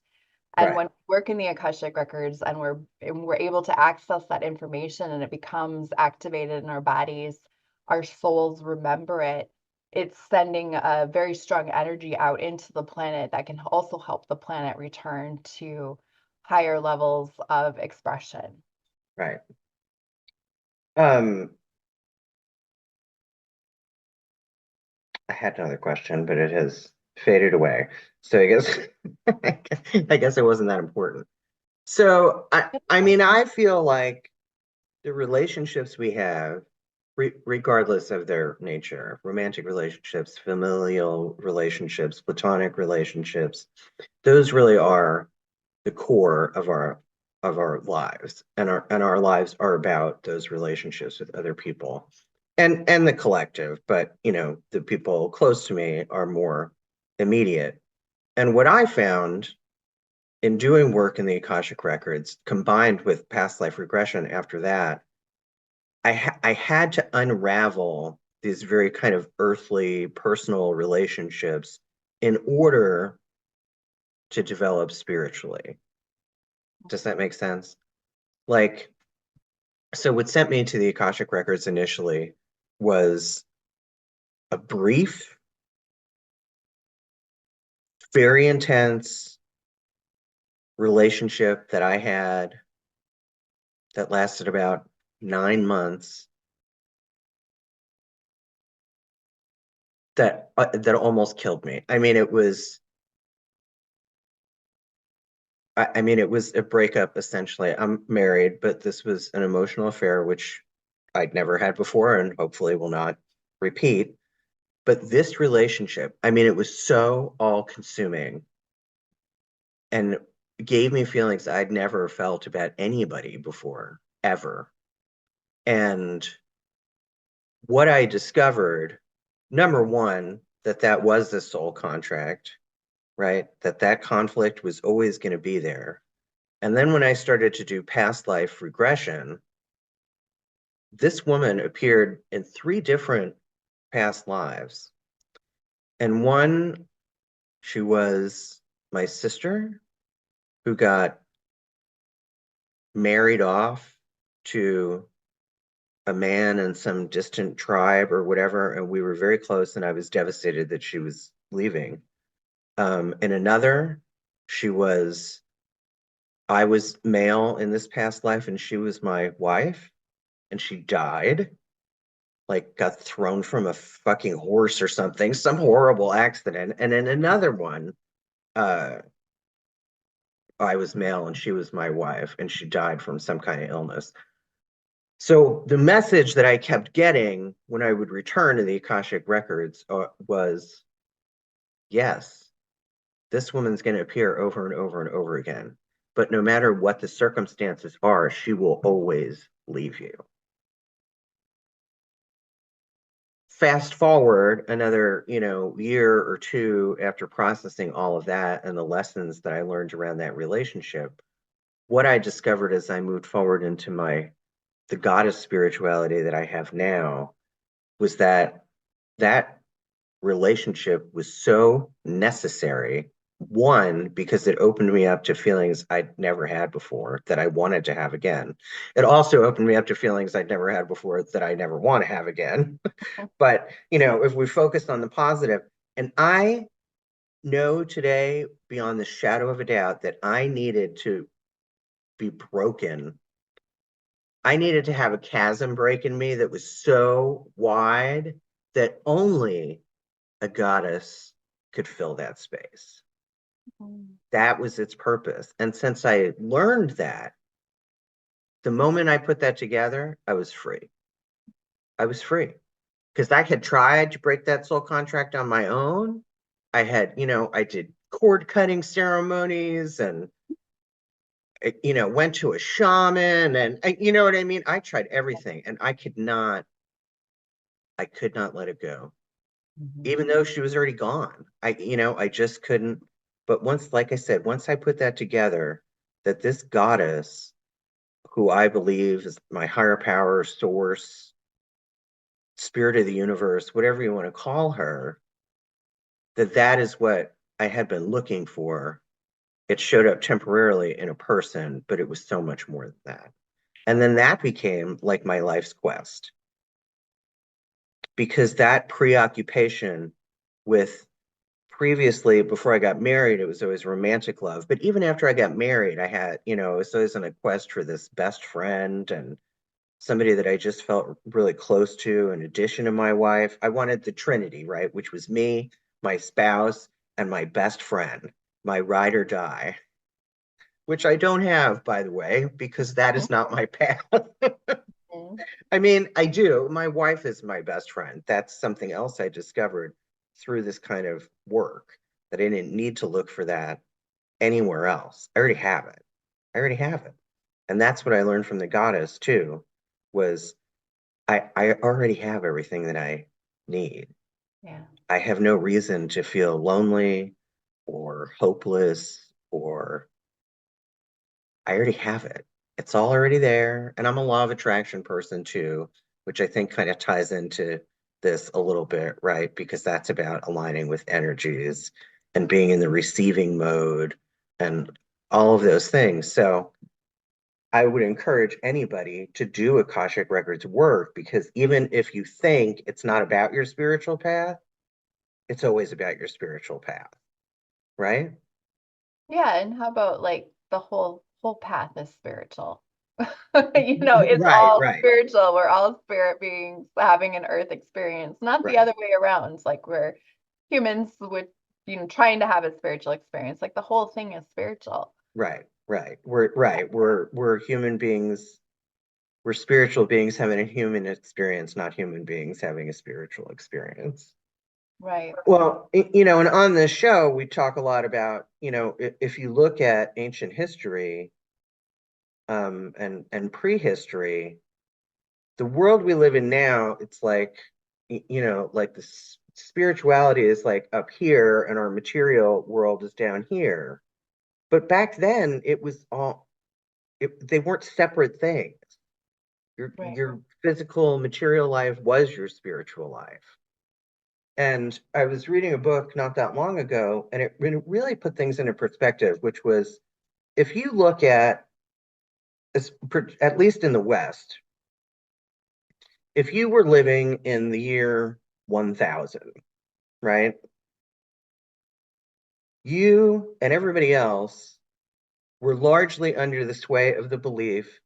And Right. when we work in the Akashic Records and we're able to access that information and it becomes activated in our bodies, our souls remember it. It's sending a very strong energy out into the planet that can also help the planet return to higher levels of expression. Right. I had another question, but it has faded away. So I guess I guess it wasn't that important. So I mean, I feel like the relationships we have, regardless of their nature, romantic relationships, familial relationships, platonic relationships, those really are the core of our lives, and our lives are about those relationships with other people and the collective, but you know, the people close to me are more immediate. And what I found in doing work in the Akashic Records, combined with past life regression after that, I had to unravel these very kind of earthly personal relationships in order to develop spiritually. Does that make sense? Like, so what sent me to the Akashic Records initially was a brief, very intense relationship that I had that lasted about 9 months that almost killed me. I mean, I mean, it was a breakup essentially. I'm married, but this was an emotional affair which I'd never had before and hopefully will not repeat. But this relationship, I mean, it was so all-consuming and gave me feelings I'd never felt about anybody before, ever. And what I discovered, number one, that was the soul contract, right? That conflict was always going to be there. And then when I started to do past life regression, this woman appeared in 3 different past lives. And one, she was my sister who got married off to a man in some distant tribe or whatever, and we were very close, and I was devastated that she was leaving. In another, she was, I was male in this past life, and she was my wife, and she died, like got thrown from a fucking horse or something, some horrible accident. And in another one, uh, I was male and she was my wife, and she died from some kind of illness. So the message that I kept getting when I would return to the Akashic Records was, yes, this woman's going to appear over and over and over again. But no matter what the circumstances are, she will always leave you. Fast forward another, you know, year or two after processing all of that and the lessons that I learned around that relationship, what I discovered as I moved forward into the goddess spirituality that I have now was that relationship was so necessary. One, because it opened me up to feelings I'd never had before that I wanted to have again. It also opened me up to feelings I'd never had before that I never want to have again. But, you know, if we focus on the positive, and I know today beyond the shadow of a doubt that I needed to be broken. I needed to have a chasm break in me that was so wide that only a goddess could fill that space. That was its purpose. And since I learned that, the moment I put that together, I was free. I was free because I had tried to break that soul contract on my own. I had, you know, I did cord cutting ceremonies and, you know, went to a shaman and, you know what I mean? I tried everything and I could not let it go. Mhm. Even though she was already gone. You know, I just couldn't. But once, like I said, once I put that together, that this goddess, who I believe is my higher power source, spirit of the universe, whatever you want to call her, that is what I had been looking for. It showed up temporarily in a person, but it was so much more than that. And then that became like my life's quest, because that preoccupation with previously, before I got married, it was always romantic love. But even after I got married, I had, it was always on a quest for this best friend and somebody that I just felt really close to, in addition to my wife. I wanted the Trinity, right? Which was me, my spouse, and my best friend, my ride or die, which I don't have, by the way, because that is not my path. Mhm. I mean, I do. My wife is my best friend. That's something else I discovered through this kind of work, that I didn't need to look for that anywhere else. I already have it. I already have it. And that's what I learned from the goddess too, was I already have everything that I need. Yeah. I have no reason to feel lonely or hopeless, or I already have it. It's all already there. And I'm a law of attraction person too, which I think kind of ties into this a little bit, right? Because that's about aligning with energies and being in the receiving mode and all of those things. So I would encourage anybody to do Akashic Records work, because even if you think it's not about your spiritual path, it's always about your spiritual path, right? Yeah, and how about like the whole path is spiritual? It's Right, all right, spiritual. We're all spirit beings having an earth experience, not the right, other way around. Like we're humans with, trying to have a spiritual experience. Like the whole thing is spiritual. right, right. We're human beings. We're spiritual beings having a human experience, not human beings having a spiritual experience. Right. Well, and on this show, we talk a lot about, if you look at ancient history, and prehistory, the world we live in now, it's like, like the spirituality is like up here and our material world is down here. But back then, they weren't separate things. Right. Your physical material life was your spiritual life. And I was reading a book not that long ago, and it really put things into perspective, which was, if you look at least in the West, if you were living in the year 1000, right? You and everybody else were largely under the sway of the belief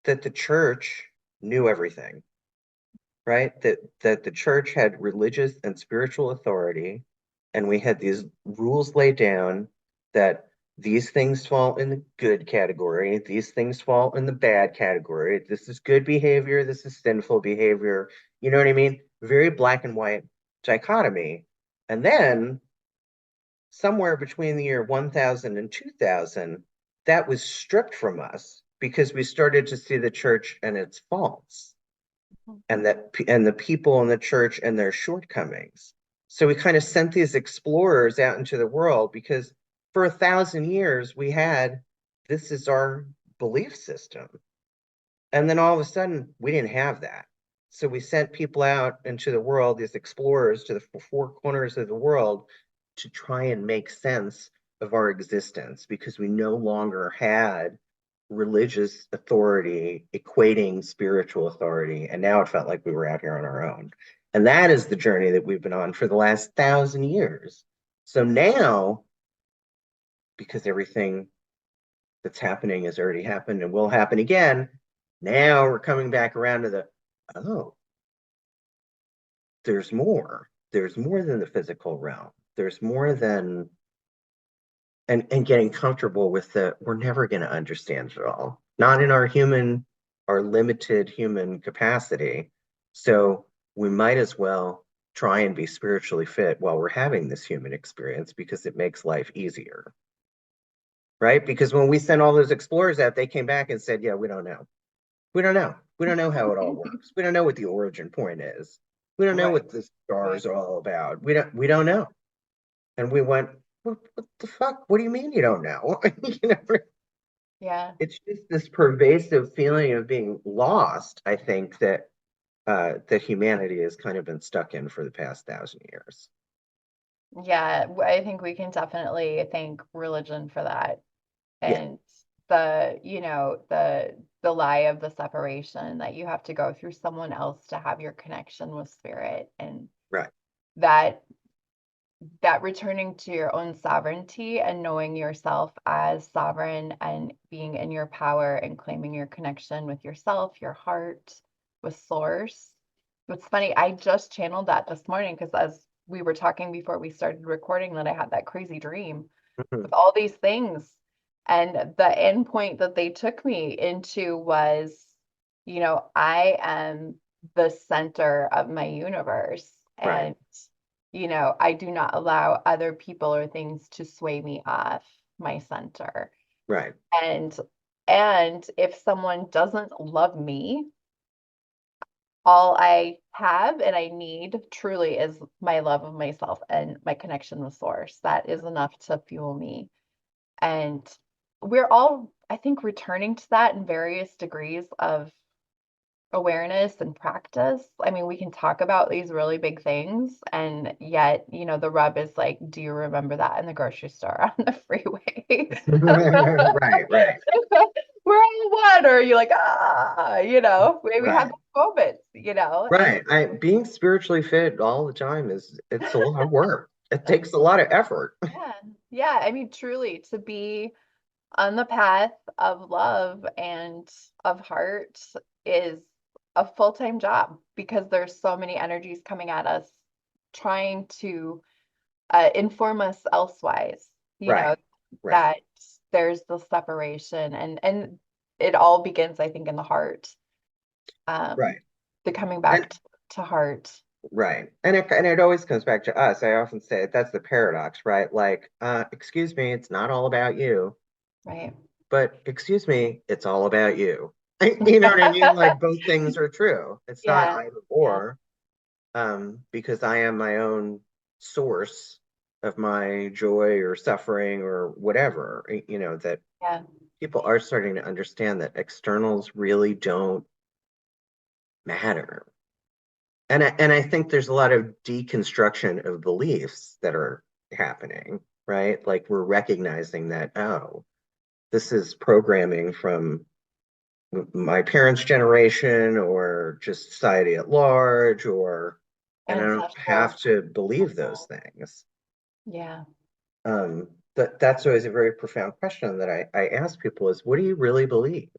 that the church knew everything, right? That the church had religious and spiritual authority, and we had these rules laid down that these things fall in the good category, these things fall in the bad category. This is good behavior, this is sinful behavior. You know what I mean? Very black and white dichotomy. And then somewhere between the year 1000 and 2000, that was stripped from us because we started to see the church and its faults, and the people in the church and their shortcomings. So we kind of sent these explorers out into the world, because for 1,000 years we had, this is our belief system. And then all of a sudden we didn't have that. So we sent people out into the world, these explorers to the four corners of the world, to try and make sense of our existence, because we no longer had religious authority equating spiritual authority. And now it felt like we were out here on our own. And that is the journey that we've been on for the last 1,000 years. So now, because everything that's happening has already happened and will happen again, now we're coming back around to oh, there's more. There's more than the physical realm. There's more than, and getting comfortable with we're never going to understand it all. Not in our limited human capacity. So we might as well try and be spiritually fit while we're having this human experience, because it makes life easier. Right? Because when we sent all those explorers out, they came back and said, yeah, we don't know. We don't know. We don't know how it all works. We don't know what the origin point is. We don't know Right. what the stars are all about. We don't know. And we went, what the fuck? What do you mean you don't know? Yeah. It's just this pervasive feeling of being lost, I think, that that humanity has kind of been stuck in for the past 1,000 years. Yeah, I think we can definitely thank religion for that. Yeah, And the lie of the separation that you have to go through someone else to have your connection with spirit, and right, that that returning to your own sovereignty and knowing yourself as sovereign and being in your power and claiming your connection with yourself, your heart, with source. It's funny, I just channeled that this morning because as we were talking before we started recording, that I had that crazy dream mhm, with all these things. And the end point that they took me into was, I am the center of my universe. right, And, I do not allow other people or things to sway me off my center. right, And if someone doesn't love me, all I have and I need truly is my love of myself and my connection with source. That is enough to fuel me. And we're all, I think, returning to that in various degrees of awareness and practice. I mean, we can talk about these really big things, and yet, the rub is like, do you remember that in the grocery store on the freeway? right, right, We're all one, or you're like, we have right, those moments, and right. Being spiritually fit all the time it's a lot of work. It takes a lot of effort. yeah, yeah. I mean, truly, to be on the path of love and of heart is a full-time job because there's so many energies coming at us trying to inform us elsewise, Right, right, that there's the separation, and it all begins, I think, in the heart. um right. the coming And back to heart. right. And it always comes back to us. I often say that's the paradox, right? Like, excuse me, it's not all about you, Right. but excuse me, it's all about you. You know what I mean? Like both things are true. It's not Yeah, either yeah, or, because I am my own source of my joy or suffering or whatever, that yeah. people are starting to understand that externals really don't matter. And I think there's a lot of deconstruction of beliefs that are happening, right? Like we're recognizing that, oh, this is programming from my parents' generation or just society at large, and I don't Ancestral. have to believe those things. Yeah, That's always a very profound question that I ask people is, what do you really believe?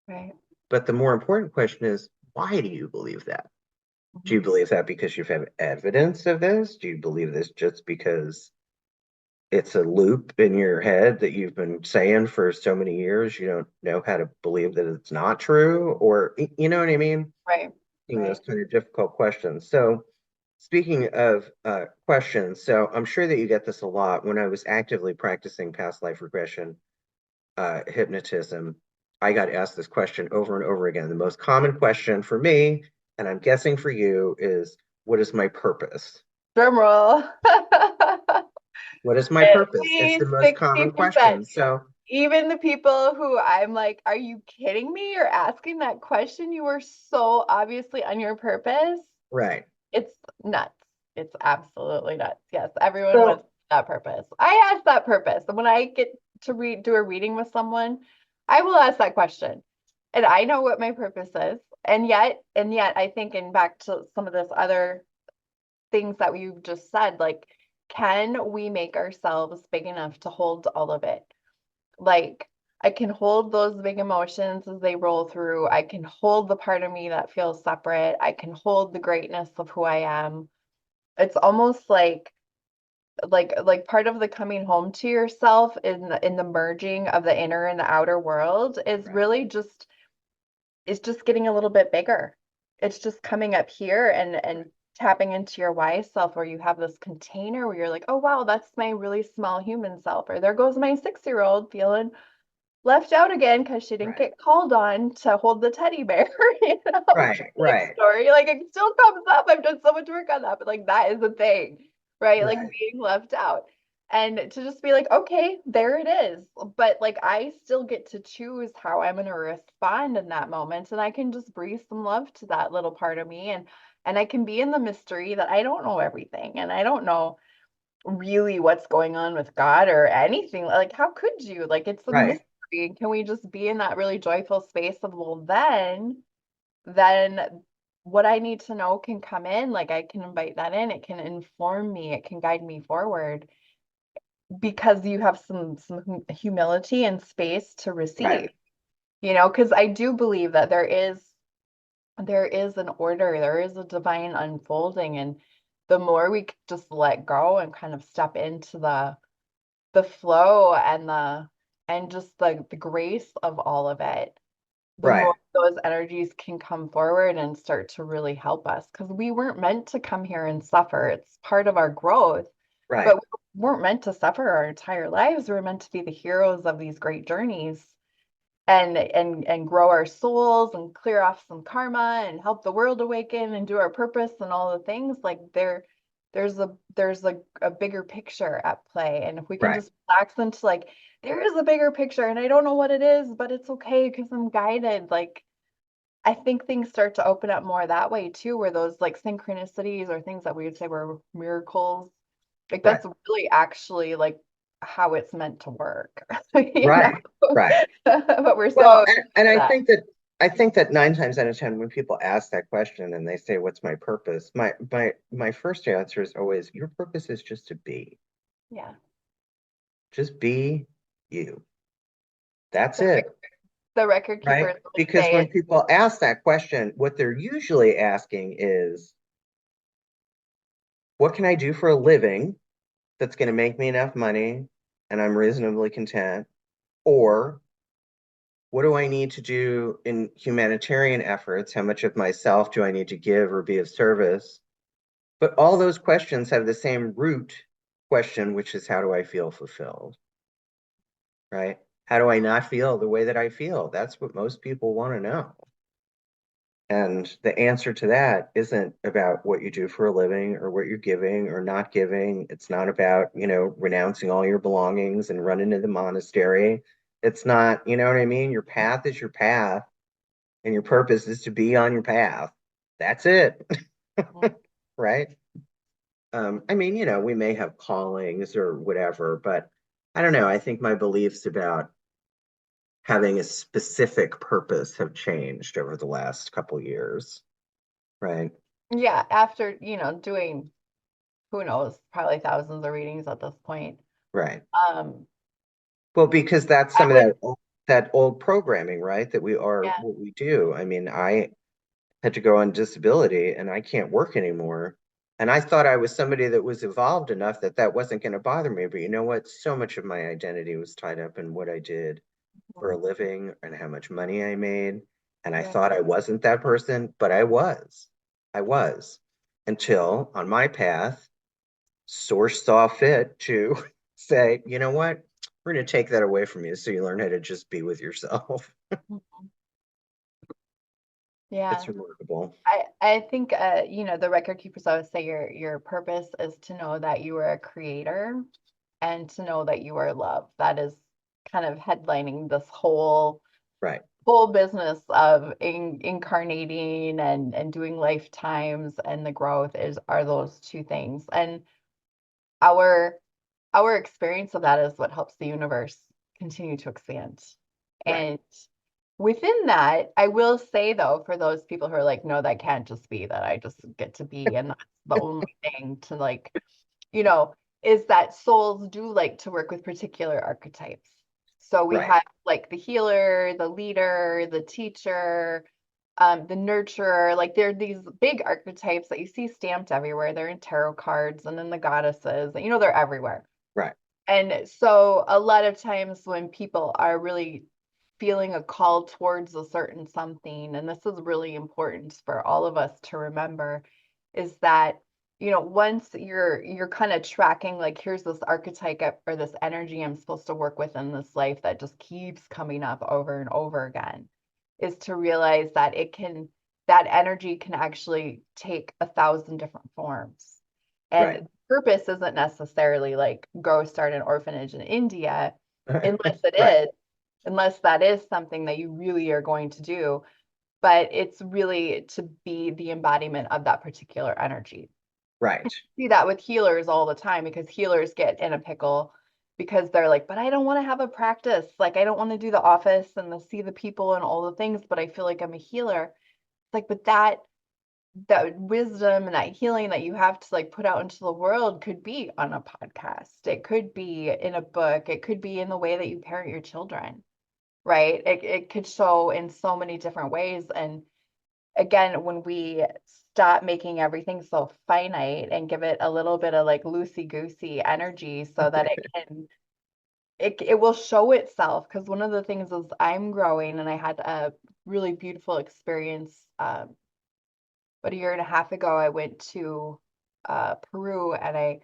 right. But the more important question is, why do you believe that? Do Mhm. you believe that because you have evidence of this? Do you believe this just because it's a loop in your head that you've been saying for so many years? You don't know how to believe that it's not true? Or, you know what I mean? Right, Those right. kind of difficult questions. So, speaking of questions, so I'm sure that you get this a lot. When I was actively practicing past life regression hypnotism, I got asked this question over and over again. The most common question for me, and I'm guessing for you, is what is my purpose? Drum roll. What is my At purpose? It's the least most common 60%. question. So, Even the people who I'm like, are you kidding me? You're asking that question. You were so obviously on your purpose. right. It's nuts. It's absolutely nuts. Yes, everyone wants So, that purpose. I ask that purpose. And when I get to do a reading with someone, I will ask that question. And I know what my purpose is. And yet I think, and back to some of this other things that you just said, like, can we make ourselves big enough to hold all of it? Like, I can hold those big emotions as they roll through. I can hold the part of me that feels separate. I can hold the greatness of who I am. It's almost like part of the coming home to yourself in the merging of the inner and the outer world is right, really just is just getting a little bit bigger. It's just coming up here and tapping into your wise self, where you have this container where you're like, oh wow, that's my really small human self, or there goes my 6-year-old feeling left out again because she didn't right, get called on to hold the teddy bear, right, like right, story. Like it still comes up. I've done so much work on that, but like that is a thing, right? Like right, being left out. and to just be like, okay, there it is. But like I still get to choose how I'm going to respond in that moment, and I can just breathe some love to that little part of me, and I can be in the mystery that I don't know everything, and I don't know really what's going on with God or anything. Like, how could you? Like, it's a Right. mystery. Can we just be in that really joyful space of, well, then what I need to know can come in. Like, I can invite that in. It can inform me. It can guide me forward because you have some humility and space to Right. receive. Because I do believe that there is an order, there is a divine unfolding, and the more we just let go and kind of step into the flow and just the grace of all of it, the Right. more those energies can come forward and start to really help us. Because we weren't meant to come here and suffer. It's part of our growth, but Right. we weren't meant to suffer our entire lives. We're meant to be the heroes of these great journeys and grow our souls and clear off some karma and help the world awaken and do our purpose and all the things. Like there's a bigger picture at play, and if we can Right. just relax into like there is a bigger picture and I don't know what it is, but it's okay because I'm guided. Like I think things start to open up more that way too, where those like synchronicities or things that we would say were miracles, like Right. that's really actually like how it's meant to work, you know. Right. Right. But we're Well, so and that. I think that 9 times out of 10, when people ask that question and they say, "What's my purpose?" My first answer is always, "Your purpose is just to be. Yeah. Just be you. That's The it." the record Right? keepers would Because say when it. people ask that question, what they're usually asking is, "What can I do for a living that's going to make me enough money and I'm reasonably content?" Or what do I need to do in humanitarian efforts? How much of myself do I need to give or be of service? But all those questions have the same root question, which is how do I feel fulfilled? Right? How do I not feel the way that I feel? That's what most people want to know. And the answer to that isn't about what you do for a living or what you're giving or not giving. It's not about, renouncing all your belongings and running to the monastery. It's not, you know what I mean? Your path is your path, and your purpose is to be on your path. That's it. Mhm. Right? I mean, we may have callings or whatever, but I don't know. I think my beliefs about having a specific purpose have changed over the last couple years. Right? Yeah, after, doing who knows, probably thousands of readings at this point. Right. Um, Well, because that's I some of would, that old programming, right? That we are yeah. what we do. I mean, I had to go on disability and I can't work anymore. And I thought I was somebody that was evolved enough that that wasn't going to bother me. But you know what? So much of my identity was tied up in what I did for a living and how much money I made. And I Yeah. thought I wasn't that person, but I was. I was until on my path, source saw fit to say, you know what? We're going to take that away from you so you learn how to just be with yourself. Mhm. Yeah. It's remarkable. I think the record keepers always say your purpose is to know that you are a creator and to know that you are love. That is kind of headlining this Right, whole business of incarnating and doing lifetimes, and the growth are those two things. And our our experience of that is what helps the universe continue to expand. right, And within that, I will say though, for those people who are like, no, that can't just be that I just get to be, and that's the only thing to like, you know, is that souls do like to work with particular archetypes. So we right, have like the healer, the leader, the teacher, the nurturer. Like there are these big archetypes that you see stamped everywhere. They're in tarot cards, and then the goddesses, they're everywhere. right, And so a lot of times when people are really feeling a call towards a certain something, and this is really important for all of us to remember, is that, once you're kind of tracking, like, here's this archetype or this energy I'm supposed to work with in this life that just keeps coming up over and over again, is to realize that that energy can actually take 1,000 different forms. right, And purpose isn't necessarily like go start an orphanage in India, unless it Right, is, unless that is something that you really are going to do. But it's really to be the embodiment of that particular energy. right, See that with healers all the time because healers get in a pickle because they're like, but I don't want to have a practice. Like, I don't want to do the office and see the people and all the things, but I feel like I'm a healer. It's like, but that wisdom and that healing that you have to like put out into the world could be on a podcast. It could be in a book. It could be in the way that you parent your children, right? It could show in so many different ways. And again, when we stop making everything so finite and give it a little bit of like loosey goosey energy so that it will show itself. Because one of the things is I'm growing, and I had a really beautiful experience. About a year and a half ago, I went to Peru, and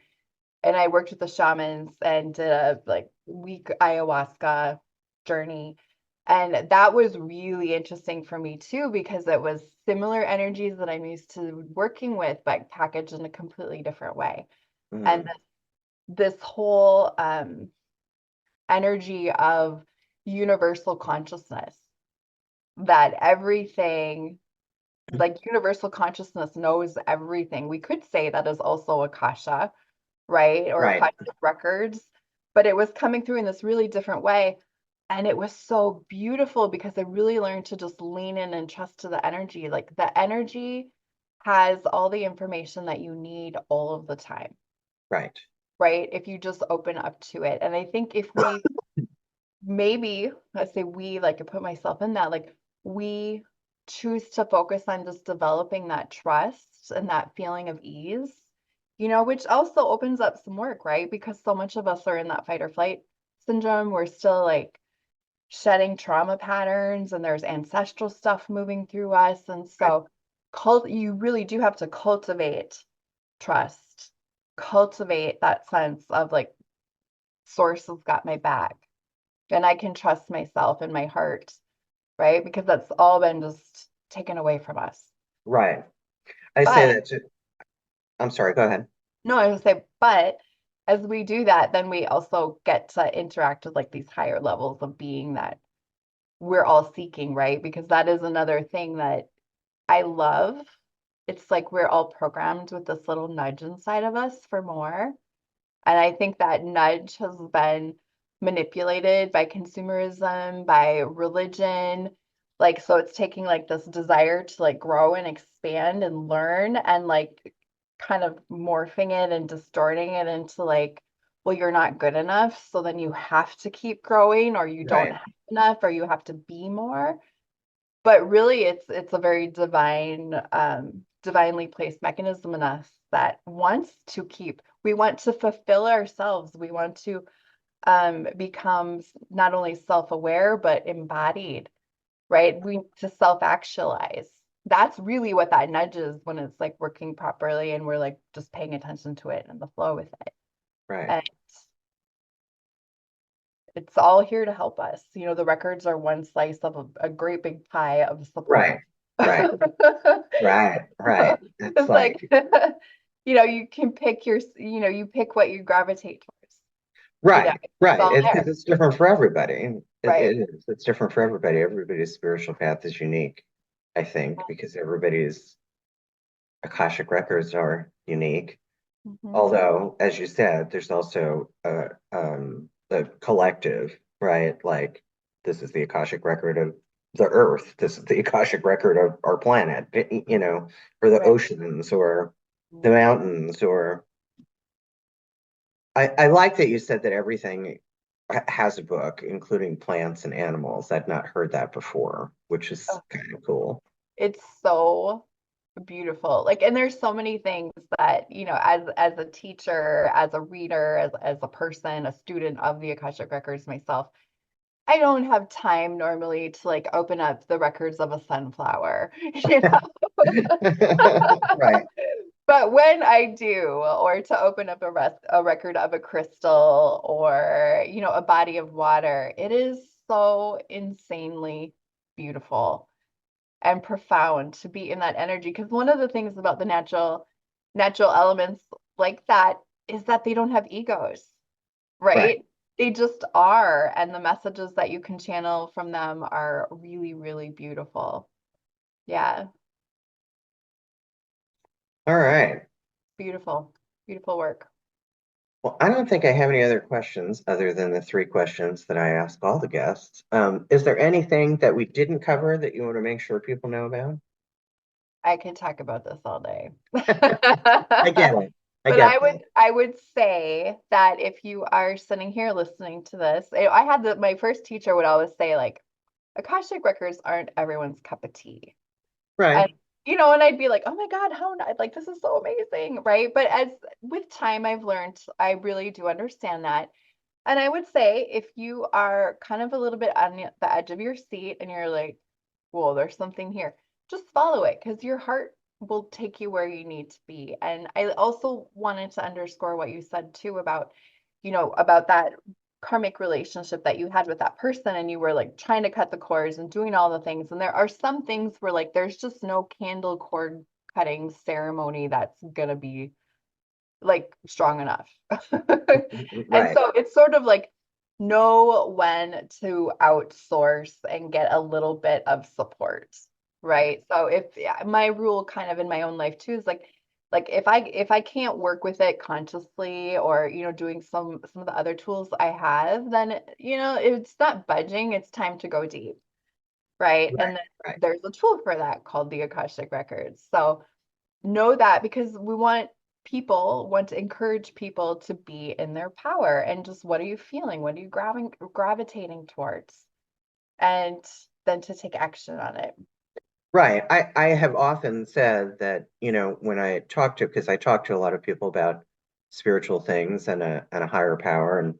I worked with the shamans and did a like week ayahuasca journey. And that was really interesting for me too, because it was similar energies that I'm used to working with, but packaged in a completely different way. And mm, this whole energy of universal consciousness, that everything, like universal consciousness knows everything. We could say that is also Akasha, right? Or right, Akashic records, but it was coming through in this really different way. And it was so beautiful because I really learned to just lean in and trust to the energy. Like the energy has all the information that you need all of the time, right, right? If you just open up to it. And I think if we maybe, let's say we, like I put myself in that, like we choose to focus on just developing that trust and that feeling of ease, which also opens up some work, right? Because so much of us are in that fight or flight syndrome. We're still like shedding trauma patterns and there's ancestral stuff moving through us. And right, so you really do have to cultivate trust, cultivate that sense of like source has got my back and I can trust myself and my heart, right? Because that's all been just taken away from us. right. I say But that too. I'm sorry, go ahead. no, I was gonna say, but as we do that, then we also get to interact with like these higher levels of being that we're all seeking, right? Because that is another thing that I love. It's like we're all programmed with this little nudge inside of us for more. And I think that nudge has been manipulated by consumerism, by religion. Like, so it's taking like this desire to like grow and expand and learn and like kind of morphing it and distorting it into like, well, you're not good enough. So then you have to keep growing or you don't Right, have enough or you have to be more. But really it's a very divinely placed mechanism in us that wants to keep, we want to fulfill ourselves. We want to become not only self-aware but embodied, right? We need to self-actualize. That's really what that nudge is when it's like working properly and we're like just paying attention to it and the flow with it. right, And it's all here to help us. The records are one slice of a great big pie of right, support. right, right, right. It's It's like, like, you can pick you pick what you gravitate towards. right, It's right. all It's there, because it's different for everybody. right? It is. It's different for everybody. Everybody's spiritual path is unique, I think, because everybody's Akashic records are unique. Mhm. Although, as you said, there's also the collective, right? Like this is the Akashic record of the Earth. This is the Akashic record of our planet, or the Right. oceans, or the mountains, or I like that you said that everything has a book, including plants and animals. I've not heard that before, which is Oh, kind of cool. it's so beautiful. Like, and there's so many things that, as a teacher, as a reader, as a person, a student of the Akashic Records myself, I don't have time normally to like open up the records of a sunflower, you know. Right, But when I do, or to open up a record of a crystal or, a body of water, it is so insanely beautiful and profound to be in that energy. Because one of the things about the natural elements like that is that they don't have egos, Right. right? They just are. And the messages that you can channel from them are really, really beautiful. Yeah, All right. beautiful, beautiful work. Well, I don't think I have any other questions other than the three questions that I ask all the guests. Is there anything that we didn't cover that you want to make sure people know about? I could talk about this all day. I get it. I But get I would that. I would say that if you are sitting here listening to this, I had my first teacher would always say like Akashic records aren't everyone's cup of tea. And Right. and I'd be like, "Oh my God, how like this is so amazing," right? But as with time I've learned I really do understand that. And I would say if you are kind of a little bit on the edge of your seat and you're like, "Whoa, there's something here." Just follow it because your heart will take you where you need to be. And I also wanted to underscore what you said too about, about that karmic relationship that you had with that person and you were like trying to cut the cords and doing all the things. And there are some things where like there's just no candle cord cutting ceremony that's gonna be like strong enough. And Right. so it's sort of like know when to outsource and get a little bit of support, right? So if yeah, my rule kind of in my own life too is like if I can't work with it consciously or doing some of the other tools I have, then it's not budging, it's time to go deep, right? Right. And then Right. there's a tool for that called the Akashic Records. So know that because want to encourage people to be in their power and just what are you feeling? What are you gravitating towards? And then to take action on it. Right. I have often said that, when I talk to, because I talk to a lot of people about spiritual things and a higher power and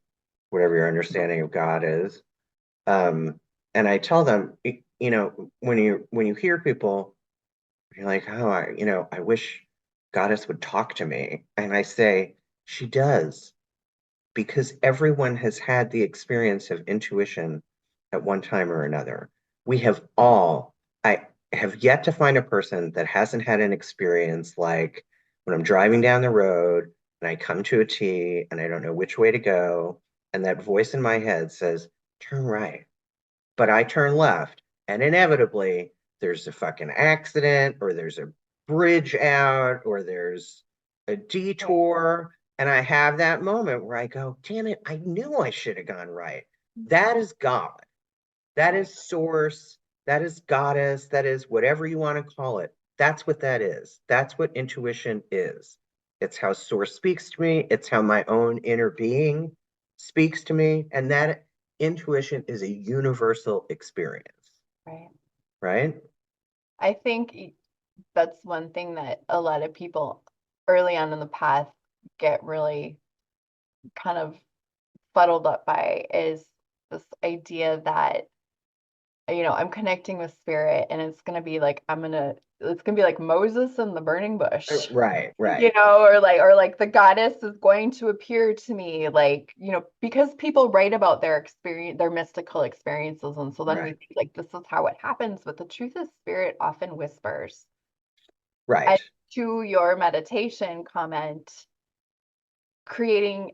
whatever your understanding of God is. And I tell them, when you hear people, you're like, oh, I wish Goddess would talk to me. And I say, she does, because everyone has had the experience of intuition at one time or another. We have all, I have yet to find a person that hasn't had an experience like when I'm driving down the road and I come to a T and I don't know which way to go. And that voice in my head says, turn right. But I turn left. And inevitably, there's a fucking accident or there's a bridge out or there's a Right. detour. And I have that moment where I go, damn it, I knew I should have gone right. That is God. That Right. is source. That is goddess. That is whatever you want to call it. That's what that is. That's what intuition is. It's how source speaks to me. It's how my own inner being speaks to me. And that intuition is a universal experience, Right. right? I think that's one thing that a lot of people early on in the path get really kind of fuddled up by is this idea that I'm connecting with spirit and it's gonna be like Moses and the burning bush. Right, right, Or like the goddess is going to appear to me like, because people write about their experience, their mystical experiences. And so then we right, think like this is how it happens, but the truth is spirit often whispers. right, And to your meditation comment, creating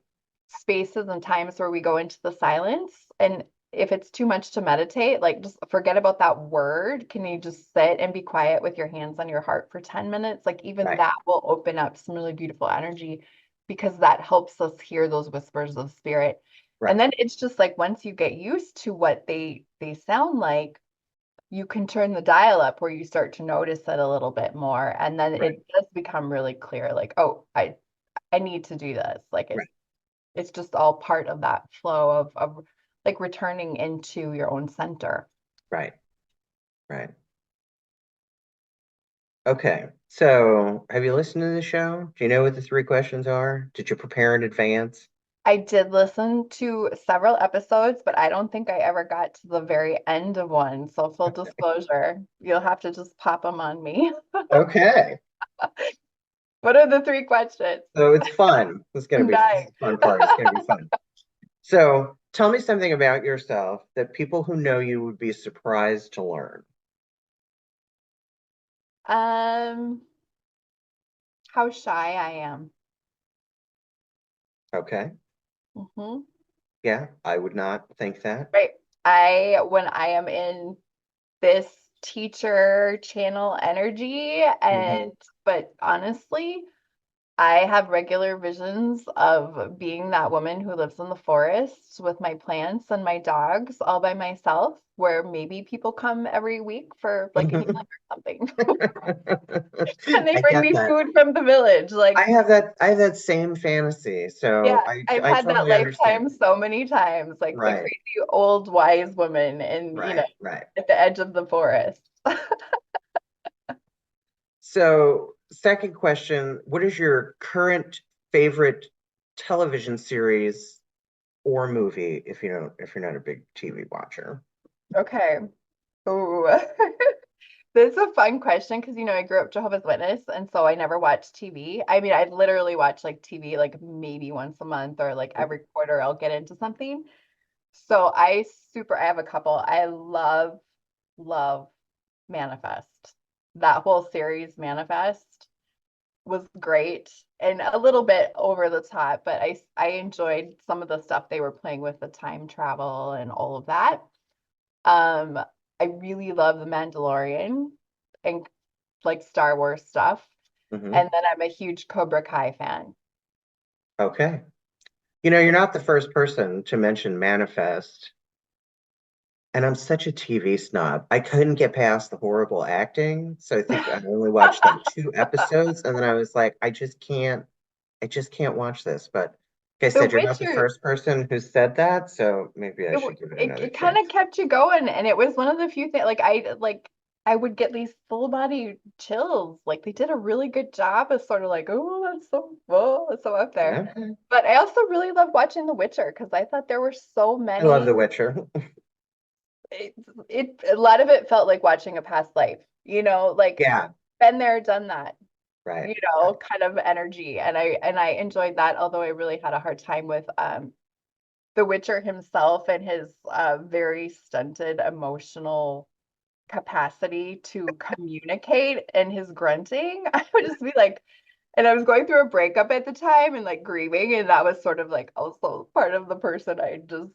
spaces and times where we go into the silence. And if it's too much to meditate, like just forget about that word. Can you just sit and be quiet with your hands on your heart for 10 minutes? Like even right, that will open up some really beautiful energy because that helps us hear those whispers of spirit. And right, then it's just like once you get used to what they sound like, you can turn the dial up where you start to notice it a little bit more. And then right, it does become really clear, like, oh, I need to do this. Like right, it's just all part of that flow of like returning into your own center. right, right. Okay. So have you listened to the show? Do you know what the three questions are? Did you prepare in advance? I did listen to several episodes, but I don't think I ever got to the very end of one. So full disclosure, you'll have to just pop them on me. Okay. What are the three questions? So it's fun. I'm This is dying. the fun part. It's gonna be fun. So tell me something about yourself that people who know you would be surprised to learn. Um, how shy I am. Okay. Hmm. Yeah, I would not think that. Right. When I am in this teacher channel energy, Hmm. but honestly, I have regular visions of being that woman who lives in the forest with my plants and my dogs all by myself, where maybe people come every week for like a healing or something. And they I bring get me that. food from the village. Like, I have that same fantasy. yeah, So I've I had that totally understand. lifetime so many times, like the Right, crazy old wise woman and, right. at the edge of the forest. So, second question, what is your current favorite television series or movie if you're not a big TV watcher? Okay. Ooh. This is a fun question because I grew up Jehovah's Witness, and so I never watched TV. I mean, I literally watch like TV like maybe once a month or like every quarter I'll get into something. So I have a couple. I love Manifest. That whole series, Manifest, was great and a little bit over the top, but I enjoyed some of the stuff they were playing with the time travel and all of that. Um, I really love The Mandalorian and like Star Wars stuff. Hmm. And then I'm a huge Cobra Kai fan. Okay. You're not the first person to mention Manifest, and I'm such a TV snob. I couldn't get past the horrible acting, so I think I only watched like two episodes, and then I was like, I just can't watch this. But like I The said, you're not the Witcher, first person who said that, so maybe I it should give it it, another it kind of chance. kept you going, and it was one of the few things I would get these full body chills. Like they did a really good job of sort of like, that's so up there. Okay. But I also really love watching The Witcher because I thought there were so I love many. The Witcher. it, a lot of it felt like watching a past life, like Yeah, been there, done that, right, right. kind of energy. And I enjoyed that, although I really had a hard time with the Witcher himself and his very stunted emotional capacity to communicate and his grunting. I would just be like, and I was going through a breakup at the time and like grieving, and that was sort of like also part of the person I just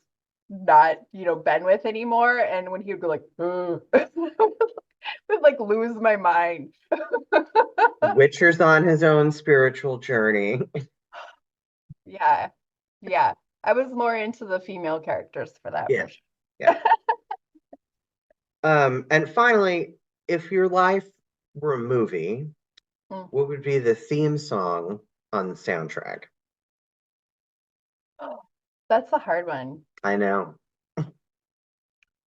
not, been with anymore. And when he would go like, "Ugh," I would like lose my mind. Witcher's on his own spiritual journey. Yeah, yeah. I was more into the female characters for that Yeah, for yeah. sure. And finally, if your life were a movie, Mm. what would be the theme song on the soundtrack? That's a hard one. I know.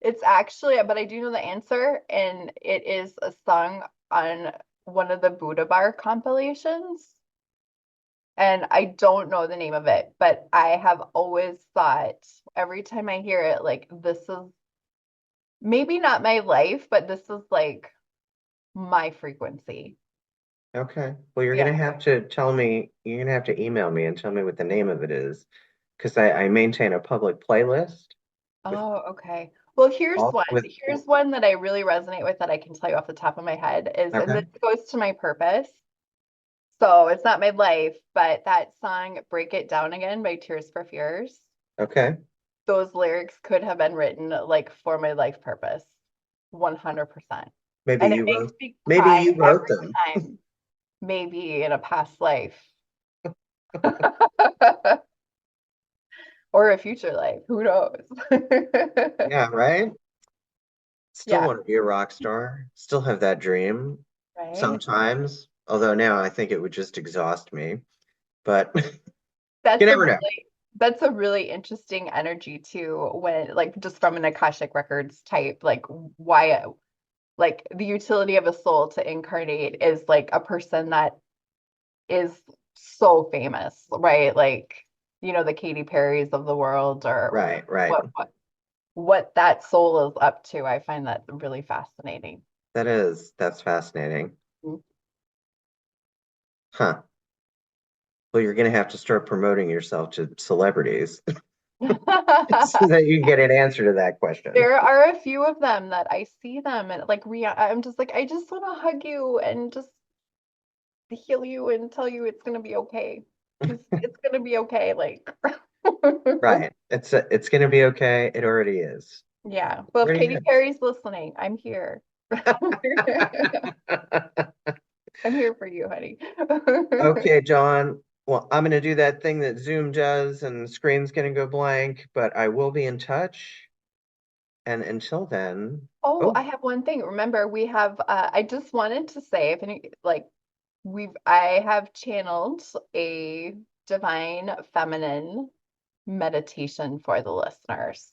It's actually, but I do know the answer, and it is a song on one of the Buddha Bar compilations. And I don't know the name of it, but I have always thought every time I hear it, like, this is maybe not my life, but this is like my frequency. Okay. Well, you're Yeah. gonna have to tell me, you're gonna have to email me and tell me what the name of it is, because I maintain a public playlist with Oh, okay. Well, here's all one. with Here's one that I really resonate with that I can tell you off the top of my head is, and okay. this goes to my purpose. So it's not my life, but that song Break It Down Again by Tears for Fears, Okay. those lyrics could have been written like for my life purpose, 100%. Maybe And it you makes wrote me maybe cry you wrote every them. time, maybe in a past life or a future life, who knows? Yeah, right? Still Yeah, want to be a rock star. Still have that dream right. sometimes. Although now I think it would just exhaust me. But you That's a never know. really that's a really interesting energy too, when like just from an Akashic Records type, like why like the utility of a soul to incarnate is like a person that is so famous, right? Like, the Katy Perrys of the world or Right, right. what that soul is up to. I find that really fascinating. That's fascinating. Huh. Well, you're gonna have to start promoting yourself to celebrities so that you can get an answer to that question. There are a few of them that I see them and like I'm just like, I just want to hug you and just heal you and tell you it's gonna be okay. It's gonna be okay. Like, Right. It's gonna be okay. It already is. yeah. Well, if Already Katy Perry's listening, I'm here. I'm here for you, honey. Okay, John. Well, I'm going to do that thing that Zoom does and the screen's going to go blank, but I will be in touch. And until then, Oh, oh, I have one thing. Remember, we have I just wanted to say if any like I have channeled a divine feminine meditation for the listeners.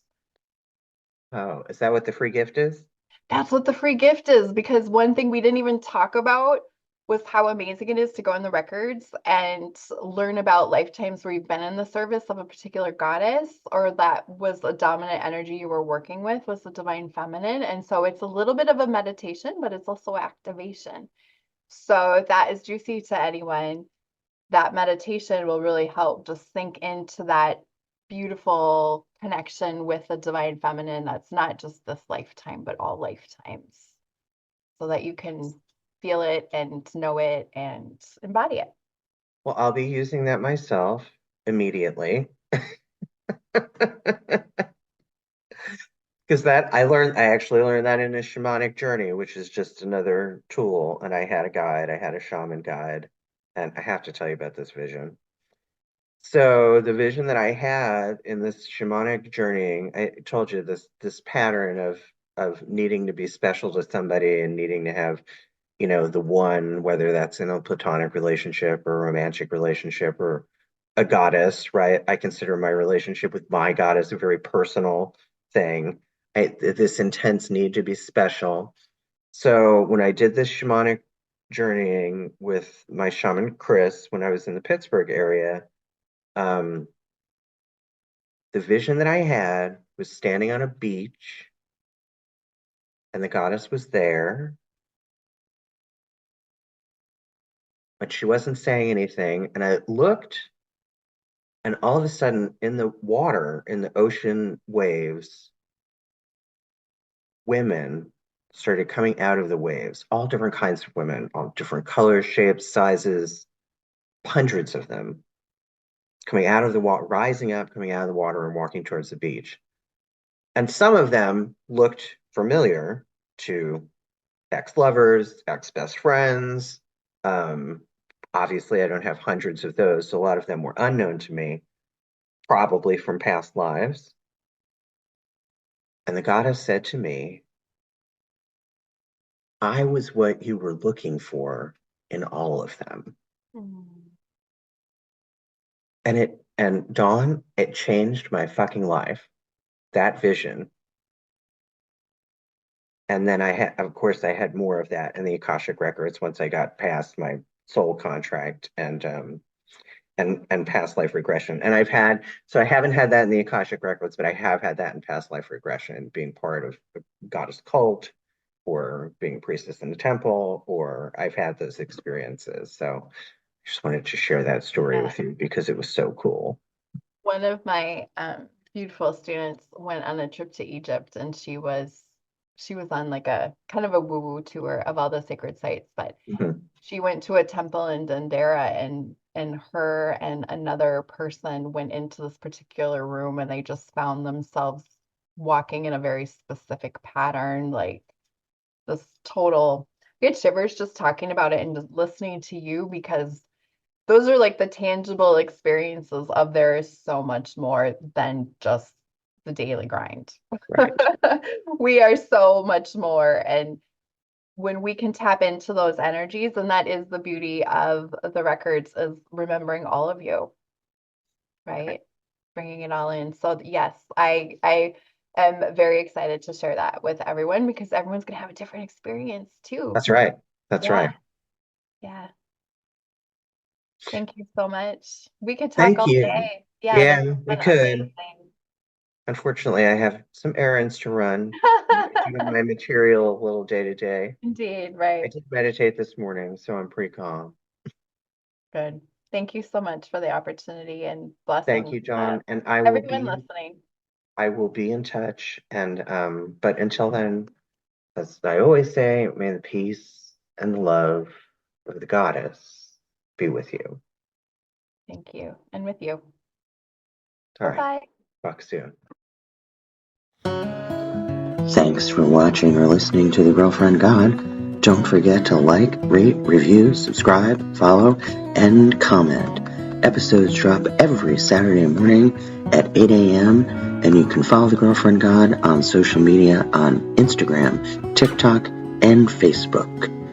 oh, is that what the free gift is? That's what the free gift is, because one thing we didn't even talk about was how amazing it is to go in the records and learn about lifetimes where you've been in the service of a particular goddess, or that was a dominant energy you were working with was the divine feminine. And so it's a little bit of a meditation, but it's also activation. So if that is juicy to anyone, that meditation will really help just sink into that beautiful connection with the divine feminine that's not just this lifetime, but all lifetimes, so that you can feel it and know it and embody it. Well, I'll be using that myself immediately. Because I actually learned that in a shamanic journey, which is just another tool. And I had a guide, I had a shaman guide, and I have to tell you about this vision. So the vision that I had in this shamanic journeying, I told you this pattern of needing to be special to somebody and needing to have, the one, whether that's in a platonic relationship or a romantic relationship or a goddess, right? I consider my relationship with my goddess a very personal thing. This intense need to be special. So when I did this shamanic journeying with my shaman Chris when I was in the Pittsburgh area, um, the vision that I had was standing on a beach and the goddess was there, but she wasn't saying anything. And I looked, and all of a sudden, in the water, in the ocean waves, women started coming out of the waves, all different kinds of women, all different colors, shapes, sizes, hundreds of them coming out of the water, rising up, coming out of the water, and walking towards the beach. And some of them looked familiar to ex-lovers, ex-best friends. Um, Obviously, I don't have hundreds of those, so a lot of them were unknown to me, probably from past lives. And the goddess said to me, I was what you were looking for in all of them. Mm. And Dawn, it changed my fucking life. That vision. And then of course, I had more of that in the Akashic Records once I got past my soul contract and past life regression. And so I haven't had that in the Akashic Records, but I have had that in past life regression, being part of a goddess cult or being a priestess in the temple, or I've had those experiences. So I just wanted to share that story Yeah. with you because it was so cool. One of my beautiful students went on a trip to Egypt, and she was on like a kind of a woo-woo tour of all the sacred sites, but Mhm. she went to a temple in Dendera, and her and another person went into this particular room, and they just found themselves walking in a very specific pattern, like this total. I get shivers just talking about it and just listening to you, because those are like the tangible experiences of there is so much more than just the daily grind. Right. We are so much more. And when we can tap into those energies, and that is the beauty of the records, is remembering all of you, right? Bringing it all in. So yes, I am very excited to share that with everyone, because everyone's going to have a different experience too. That's right. That's Yeah. right. Yeah. Thank you so much. We could talk Thank all you. day. Yeah, this Yeah, has we been could. amazing. Unfortunately, I have some errands to run, doing my material a little day to day. Indeed, I right. did meditate this morning, so I'm pretty calm. Good. Thank you so much for the opportunity, and Thank blessings you, to John. And everyone listening. I will be in touch. And but until then, as I always say, may the peace and the love of the goddess be with you. Thank you. And with you. All right. Bye. Talk soon. Thanks for watching or listening to The Girlfriend God. Don't forget to like, rate, review, subscribe, follow, and comment. Episodes drop every Saturday morning at 8 a.m. and you can follow The Girlfriend God on social media on Instagram, TikTok, and Facebook.